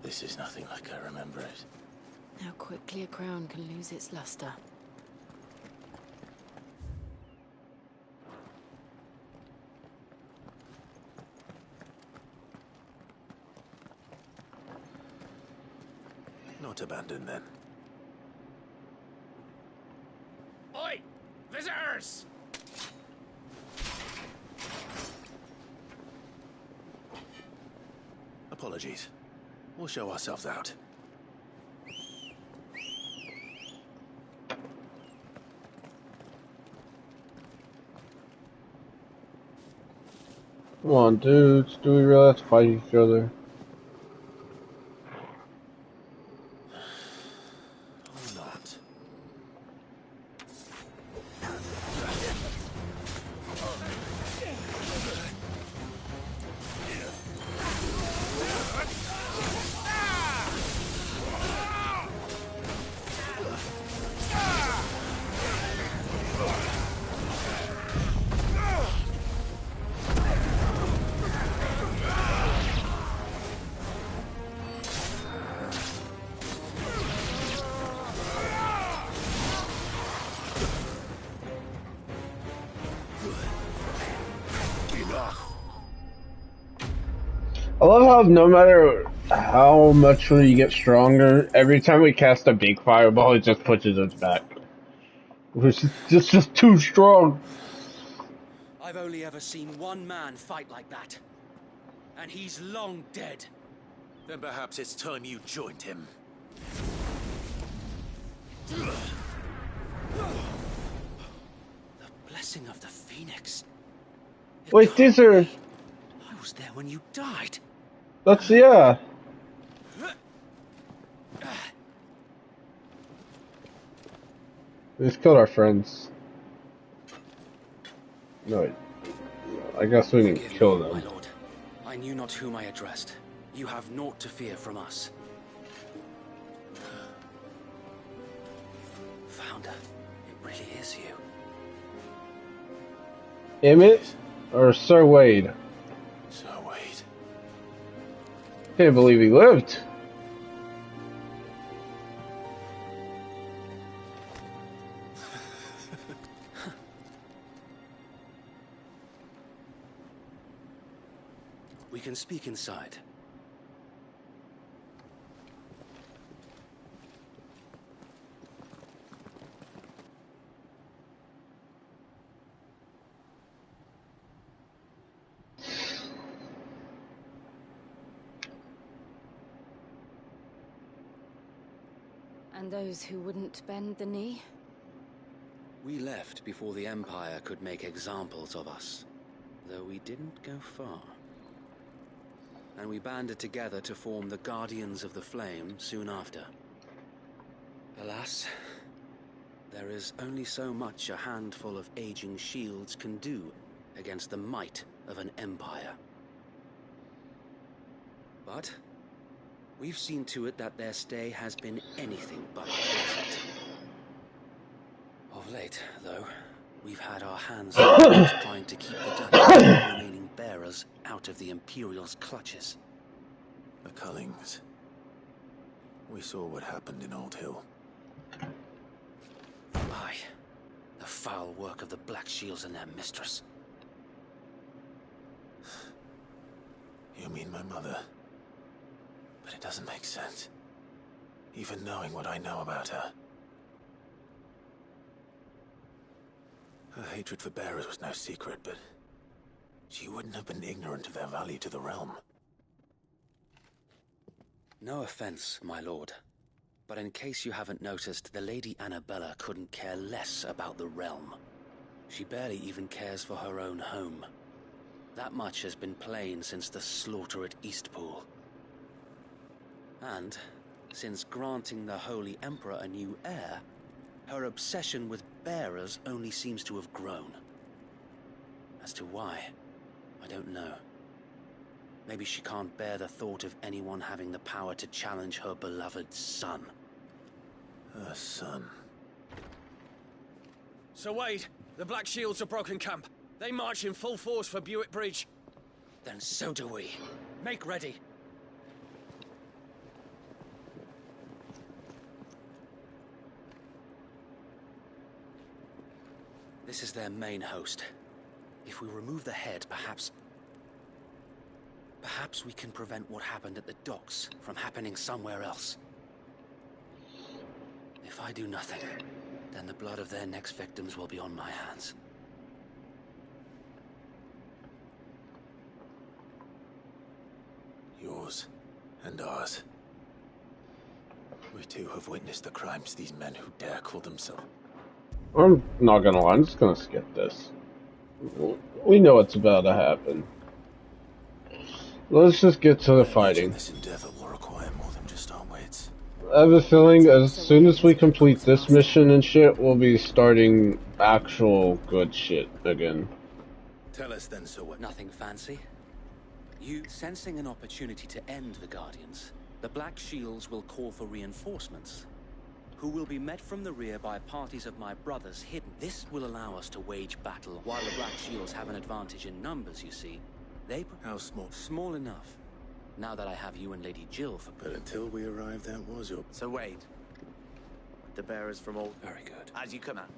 This is nothing like I remember it. How quickly a crown can lose its luster. Not abandoned then. Oi! Visitors! Apologies. We'll show ourselves out. Come on, dudes. Do we really have to fight each other? Or not. I love how no matter how much you get stronger, every time we cast a big fireball, it just pushes us back. Which is just too strong. I've only ever seen one man fight like that. And he's long dead. Then perhaps it's time you joined him. The blessing of the Phoenix. Wait, these are... I was there when you died. That's, yeah. We just killed our friends. No, I guess we can kill them. My lord, I knew not whom I addressed. You have naught to fear from us. Founder, it really is you. Emmett or Sir Wade? Sir Wade. Can't believe he lived. We can speak inside. And those who wouldn't bend the knee? We left before the Empire could make examples of us, though we didn't go far. And we banded together to form the Guardians of the Flame soon after. Alas, there is only so much a handful of aging shields can do against the might of an empire. But we've seen to it that their stay has been anything but pleasant. Of late, though, we've had our hands full trying to keep the Dutch remaining bearers out of the Imperial's clutches. The Cullings. We saw what happened in Old Hill. Aye. The foul work of the Black Shields and their mistress. You mean my mother? But it doesn't make sense. Even knowing what I know about her. Her hatred for bearers was no secret, but she wouldn't have been ignorant of their value to the realm. No offense, my lord. But in case you haven't noticed, the Lady Annabella couldn't care less about the realm. She barely even cares for her own home. That much has been plain since the slaughter at Eastpool. And, since granting the Holy Emperor a new heir, her obsession with bearers only seems to have grown. As to why, I don't know. Maybe she can't bear the thought of anyone having the power to challenge her beloved son. Her son. Sir Wade, the Black Shields have broken camp. They march in full force for Buick Bridge. Then so do we. Make ready. This is their main host. If we remove the head, perhaps we can prevent what happened at the docks from happening somewhere else. If I do nothing, then the blood of their next victims will be on my hands. Yours and ours. We too have witnessed the crimes these men who dare call themselves. I'm not gonna lie, I'm just gonna skip this. We know what's about to happen. Let's just get to the fighting. This endeavor will require more than just our wits. I have a feeling as soon as we complete this mission and shit, we'll be starting actual good shit again. Tell us then, so what? Nothing fancy. You sensing an opportunity to end the Guardians, the Black Shields will call for reinforcements, who will be met from the rear by parties of my brothers hidden. This will allow us to wage battle while the Black Shields have an advantage in numbers, you see. How small? Small enough. Now that I have you and Lady Jill for... But until we arrive, that was your... So Wade, the bearers from Old... Very good. As you command.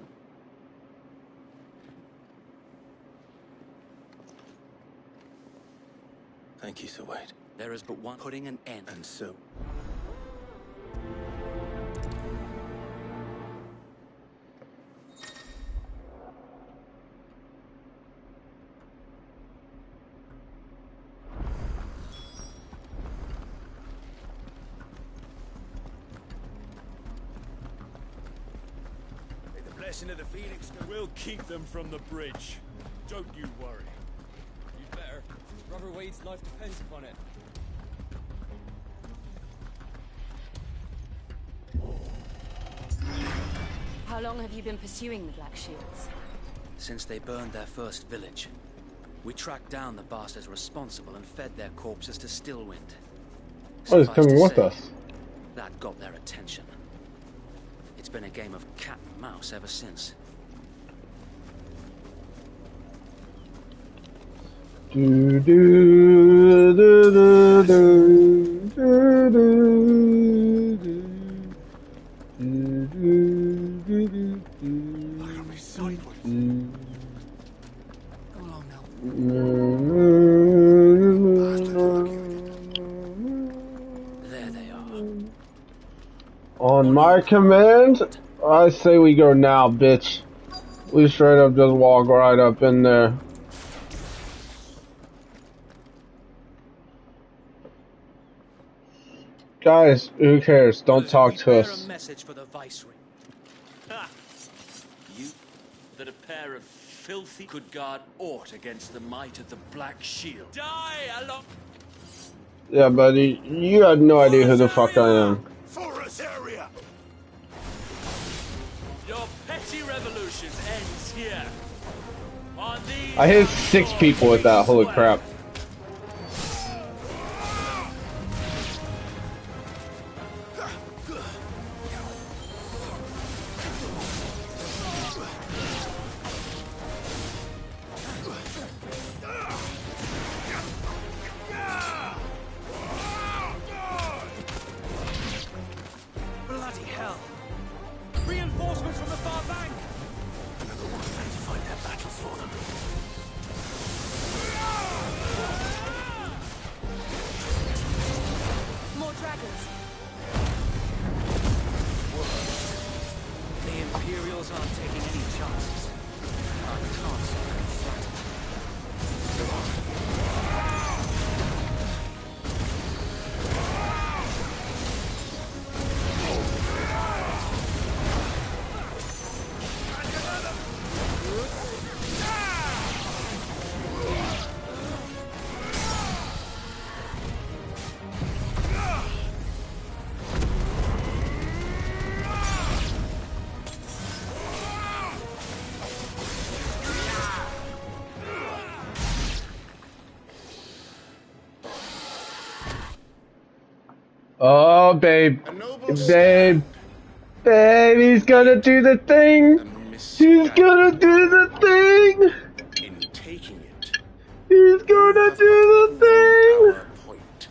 Thank you, Sir Wade. There is but one putting an end. And so... Blessing of the Phoenix will keep them from the bridge. Don't you worry. You'd better. Brother Wade's life depends upon it. How long have you been pursuing the Black Shields? Since they burned their first village. We tracked down the bastards responsible and fed their corpses to Stillwind. Oh, he's coming with us. That got their attention. It's been a game of cat and mouse ever since. Do do do do do do do do. Look at me sideways. Go along now. There they are. On my command, I say we go now, bitch. We straight up just walk right up in there. Guys, who cares? Don't talk to Bear a us. message for the Viceroy. Ha! You, that a pair of filthy could guard aught against the might of the Black Shield. Die along. Yeah, buddy, you have no idea who the fuck I am. Forest area! Your petty revolution ends here. On these I hit 6 people with that, holy crap. Bloody hell! Reinforcements from the far bank! Another one trying to fight their battles for them. More dragons. The Imperials aren't taking any chances. Our task is flattened. Oh, babe. Babe. Babe, he's gonna do the thing. He's gonna do the thing. In taking it, He's gonna do the thing. our point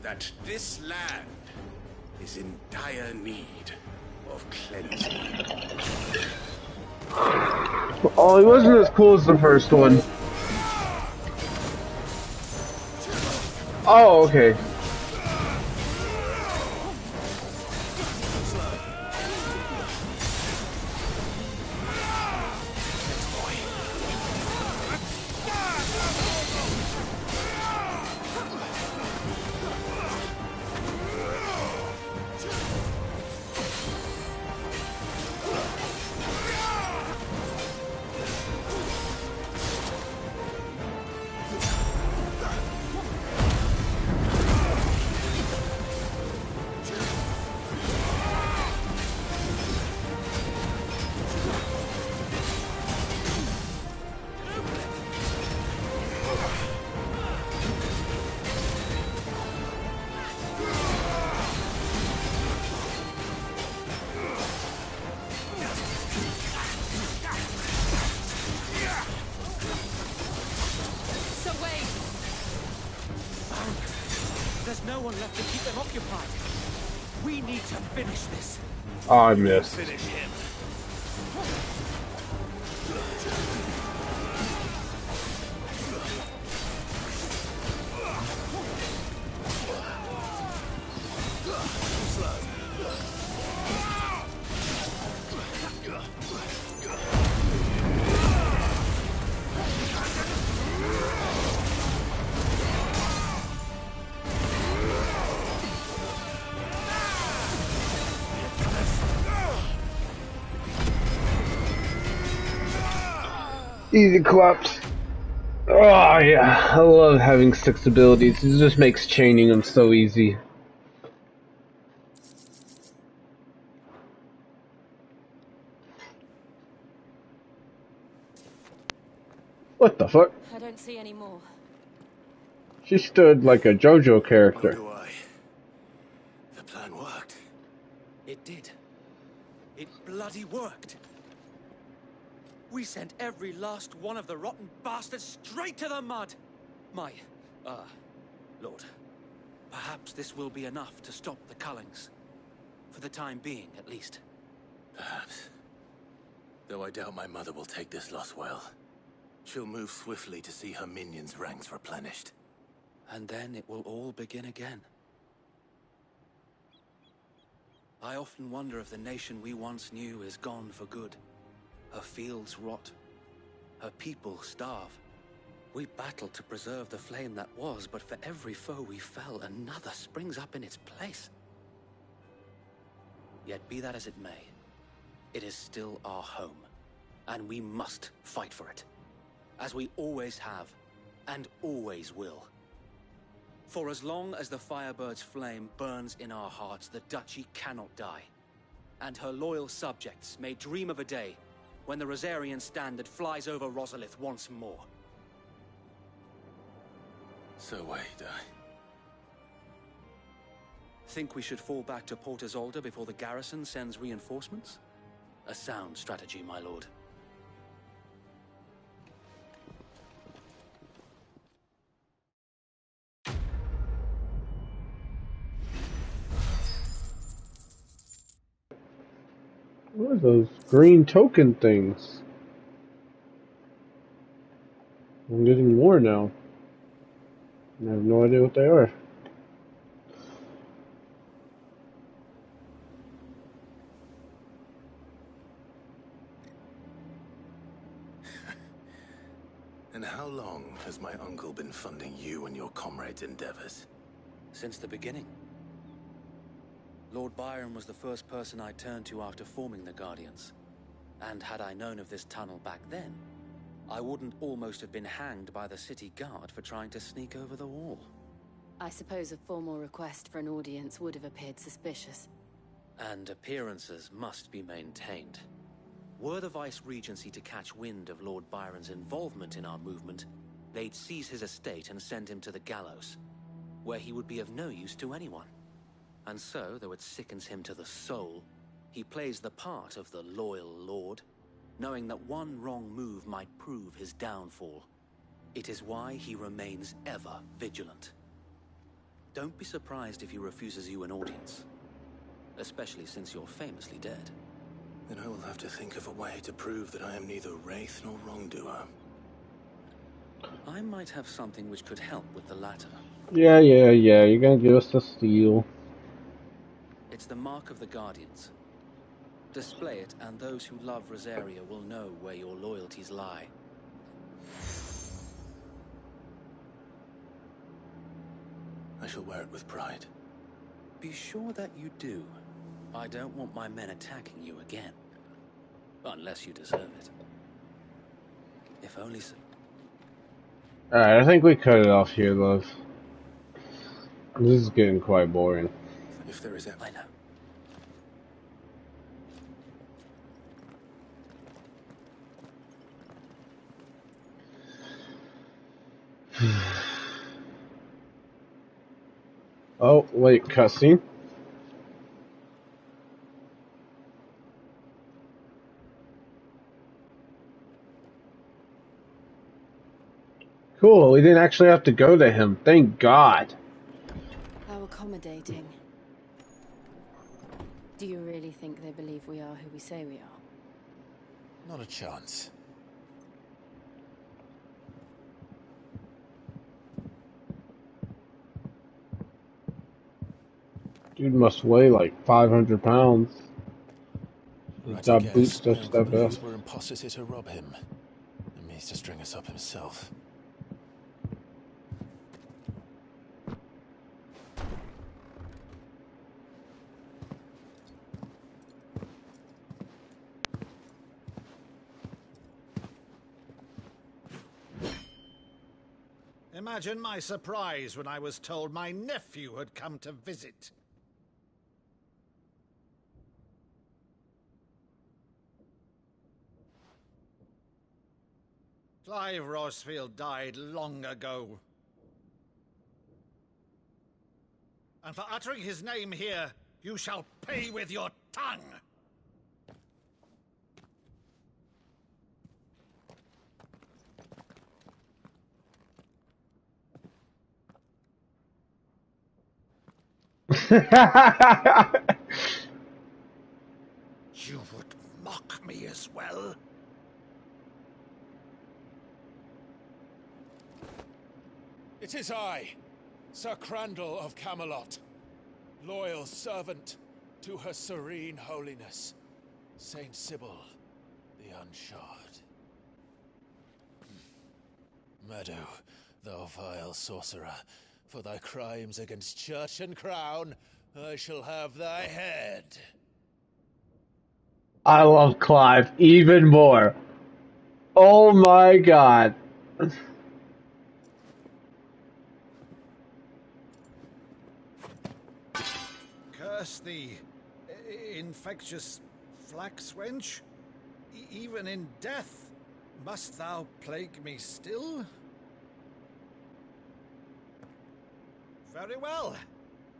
that this land is in dire need of cleansing. Oh, he wasn't as cool as the first one. Oh, okay. So wait. There's no one left to keep them occupied. We need to finish this. Oh, I missed. Finish him. Easy claps. Oh yeah, I love having 6 abilities. It just makes chaining them so easy. What the fuck? I don't see any more. She stood like a JoJo character. The plan worked. It did. It bloody worked. We sent every last one of the rotten bastards straight to the mud. My, Lord, perhaps this will be enough to stop the Cullings. For the time being, at least. Perhaps. Though I doubt my mother will take this loss well. She'll move swiftly to see her minions' ranks replenished. And then it will all begin again. I often wonder if the nation we once knew is gone for good. Her fields rot. Her people starve. We battled to preserve the flame that was, but for every foe we fell, another springs up in its place. Yet be that as it may, it is still our home, and we must fight for it, as we always have, and always will. For as long as the Firebird's flame burns in our hearts, the Duchy cannot die, and her loyal subjects may dream of a day when the Rosarian standard flies over Rosalith once more. So wait, Think we should fall back to Port Isolde before the garrison sends reinforcements? A sound strategy, my lord. What are those green token things? I'm getting more now. I have no idea what they are. And how long has my uncle been funding you and your comrades' endeavors? Since the beginning. Lord Byron was the first person I turned to after forming the Guardians. And had I known of this tunnel back then, I wouldn't almost have been hanged by the city guard for trying to sneak over the wall. I suppose a formal request for an audience would have appeared suspicious. And appearances must be maintained. Were the Vice-Regency to catch wind of Lord Byron's involvement in our movement, they'd seize his estate and send him to the gallows, where he would be of no use to anyone. And so, though it sickens him to the soul, he plays the part of the loyal lord, knowing that one wrong move might prove his downfall. It is why he remains ever vigilant. Don't be surprised if he refuses you an audience, especially since you're famously dead. Then I will have to think of a way to prove that I am neither wraith nor wrongdoer. I might have something which could help with the latter. Yeah. You're gonna give us the steel. It's the mark of the Guardians. Display it, and those who love Rosaria will know where your loyalties lie. I shall wear it with pride. Be sure that you do. I don't want my men attacking you again. Unless you deserve it. If only so. Alright, I think we cut it off here, love. This is getting quite boring. If there is a... I know. Oh, wait, cutscene? Cool, we didn't actually have to go to him. Thank God. How accommodating. Do you really think they believe we are who we say we are? Not a chance. Dude must weigh like 500 pounds. He's Right, got boots my to uncle step up. believes we're imposters here to rob him. And means to string us up himself. Imagine my surprise when I was told my nephew had come to visit. Clive Rosfield died long ago. And for uttering his name here, you shall pay with your tongue! You would mock me as well? It is I, Sir Crandall of Camelot, loyal servant to Her Serene Holiness, Saint Sybil the Unshod. Meadow, thou vile sorcerer, for thy crimes against church and crown, I shall have thy head. I love Clive even more. Oh my god. Curse thee, infectious flax wench. Even in death, must thou plague me still? Very well.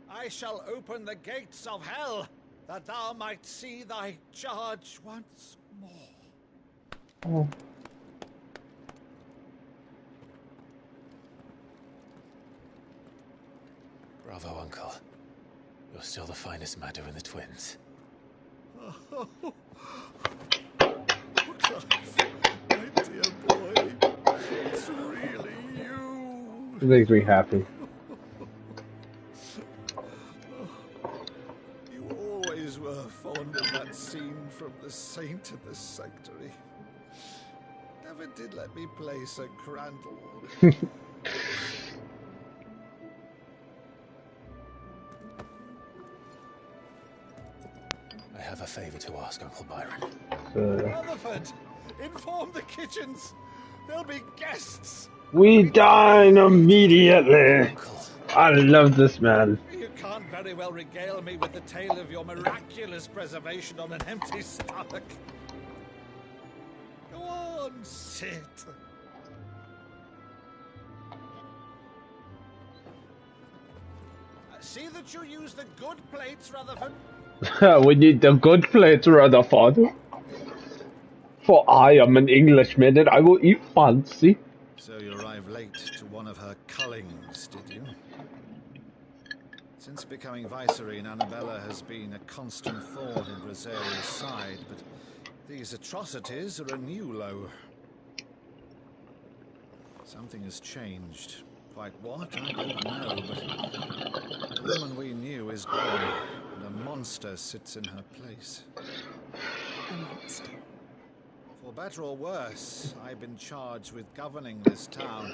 I shall open the gates of hell, that thou might see thy charge once more. Oh. Bravo, Uncle. You're still the finest Meadow in the twins. My dear boy, it's really you. It makes me happy. You always were fond of that scene from The Saint of the Sanctuary. Never did let me play Sir Crandall. I have a favor to ask, Uncle Byron. Rutherford, inform the kitchens. There'll be guests. We dine immediately. I love this man. You can't very well regale me with the tale of your miraculous preservation on an empty stomach. Go on, sit. See that you use the good plates, Rutherford. We need the good plate, Rutherford. For I am an Englishman and I will eat fancy. So you arrived late to one of her cullings, did you? Since becoming Vicereine, Annabella has been a constant thorn in Rosaria's side, but these atrocities are a new low. Something has changed. Quite what, I don't know, but the woman we knew is gone, and a monster sits in her place. A monster? For better or worse, I've been charged with governing this town,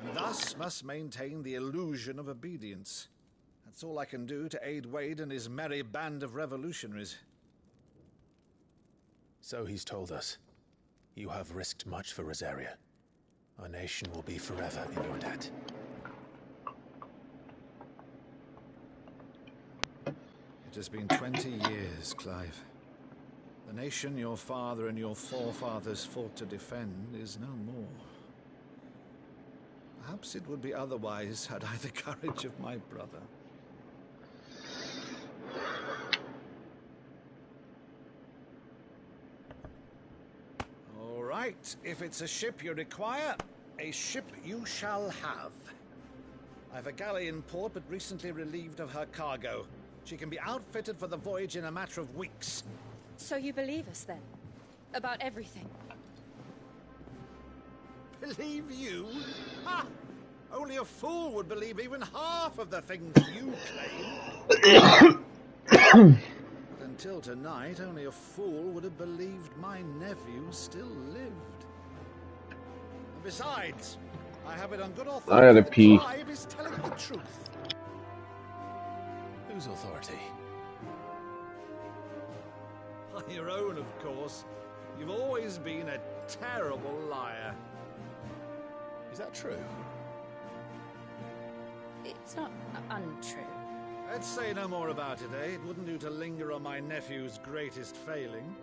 and thus must maintain the illusion of obedience. That's all I can do to aid Wade and his merry band of revolutionaries. So he's told us. You have risked much for Rosaria. Our nation will be forever in your debt. It has been 20 years, Clive. The nation your father and your forefathers fought to defend is no more. Perhaps it would be otherwise had I the courage of my brother. All right, if it's a ship you require, a ship you shall have. I've a galley in port, but recently relieved of her cargo. She can be outfitted for the voyage in a matter of weeks. So you believe us, then? About everything? Believe you? Ha! Only a fool would believe even half of the things you claim. But until tonight, only a fool would have believed my nephew still lived. And besides, I have it on good authority I gotta that pee. Clive is telling the truth. Whose authority? Your own, of course. You've always been a terrible liar. Is that true? It's not untrue. Let's say no more about it, eh? It wouldn't do to linger on my nephew's greatest failing.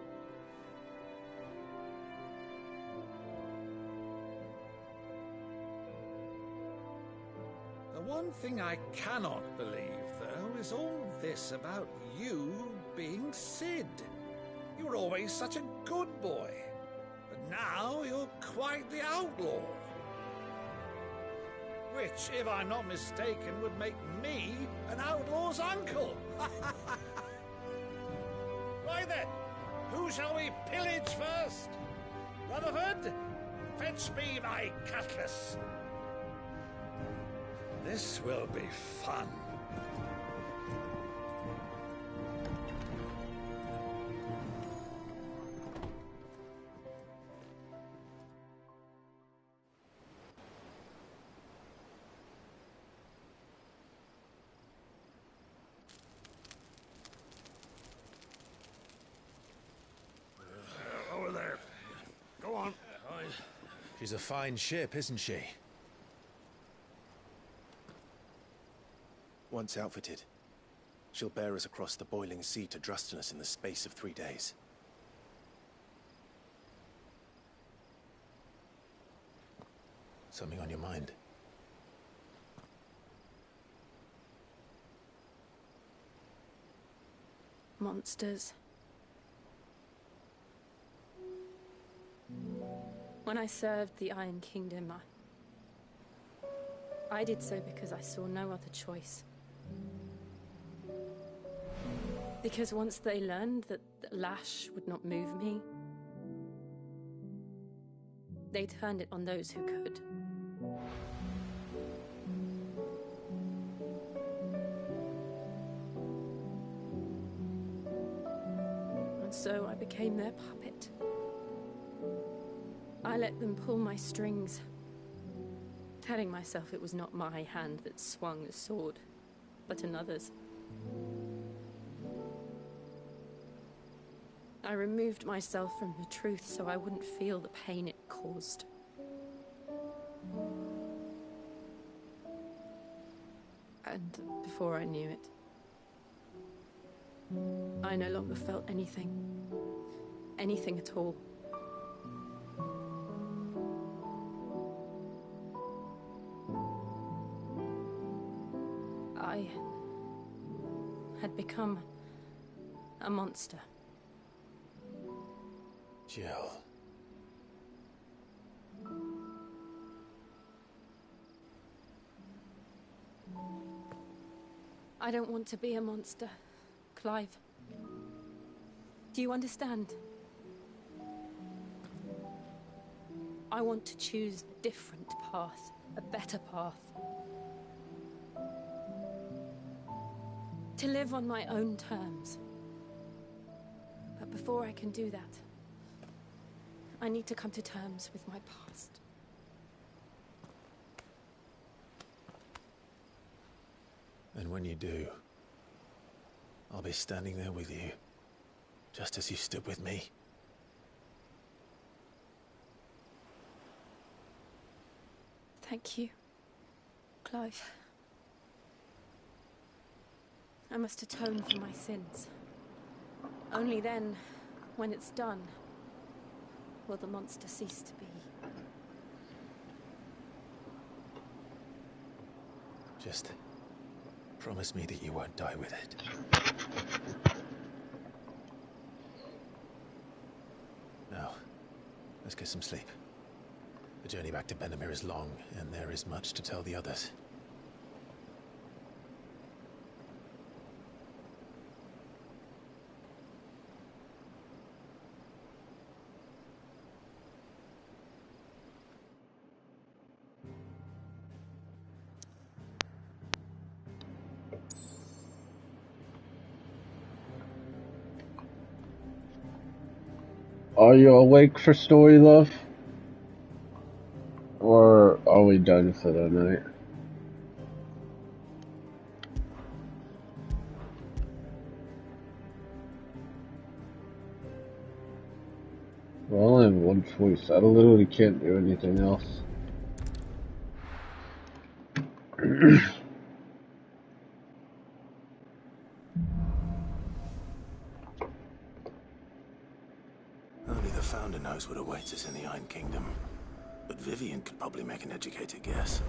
The one thing I cannot believe, though, is all this about you being Sid. You were always such a good boy, but now you're quite the outlaw. Which, if I'm not mistaken, would make me an outlaw's uncle. Right then, who shall we pillage first? Rutherford, fetch me my cutlass. This will be fun. She's a fine ship, isn't she? Once outfitted, she'll bear us across the boiling sea to Drustinus in the space of 3 days. Something on your mind? Monsters. When I served the Iron Kingdom, I did so because I saw no other choice. Because once they learned that the lash would not move me, they turned it on those who could. And so I became their puppet. I let them pull my strings, telling myself it was not my hand that swung the sword, but another's. I removed myself from the truth so I wouldn't feel the pain it caused. And before I knew it, I no longer felt anything. Anything at all. I had become a monster. Jill. I don't want to be a monster, Clive. Do you understand? I want to choose a different path, a better path. To live on my own terms. But before I can do that, I need to come to terms with my past. And when you do, I'll be standing there with you, just as you stood with me. Thank you, Clive. I must atone for my sins. Only then, when it's done, will the monster cease to be. Just promise me that you won't die with it. Now, let's get some sleep. The journey back to Benamir is long, and there is much to tell the others. Are you awake for story, love? Or are we done for the night? We're only in one choice. I literally can't do anything else. Only the Founder knows what awaits us in the Iron Kingdom. But Vivian could probably make an educated guess.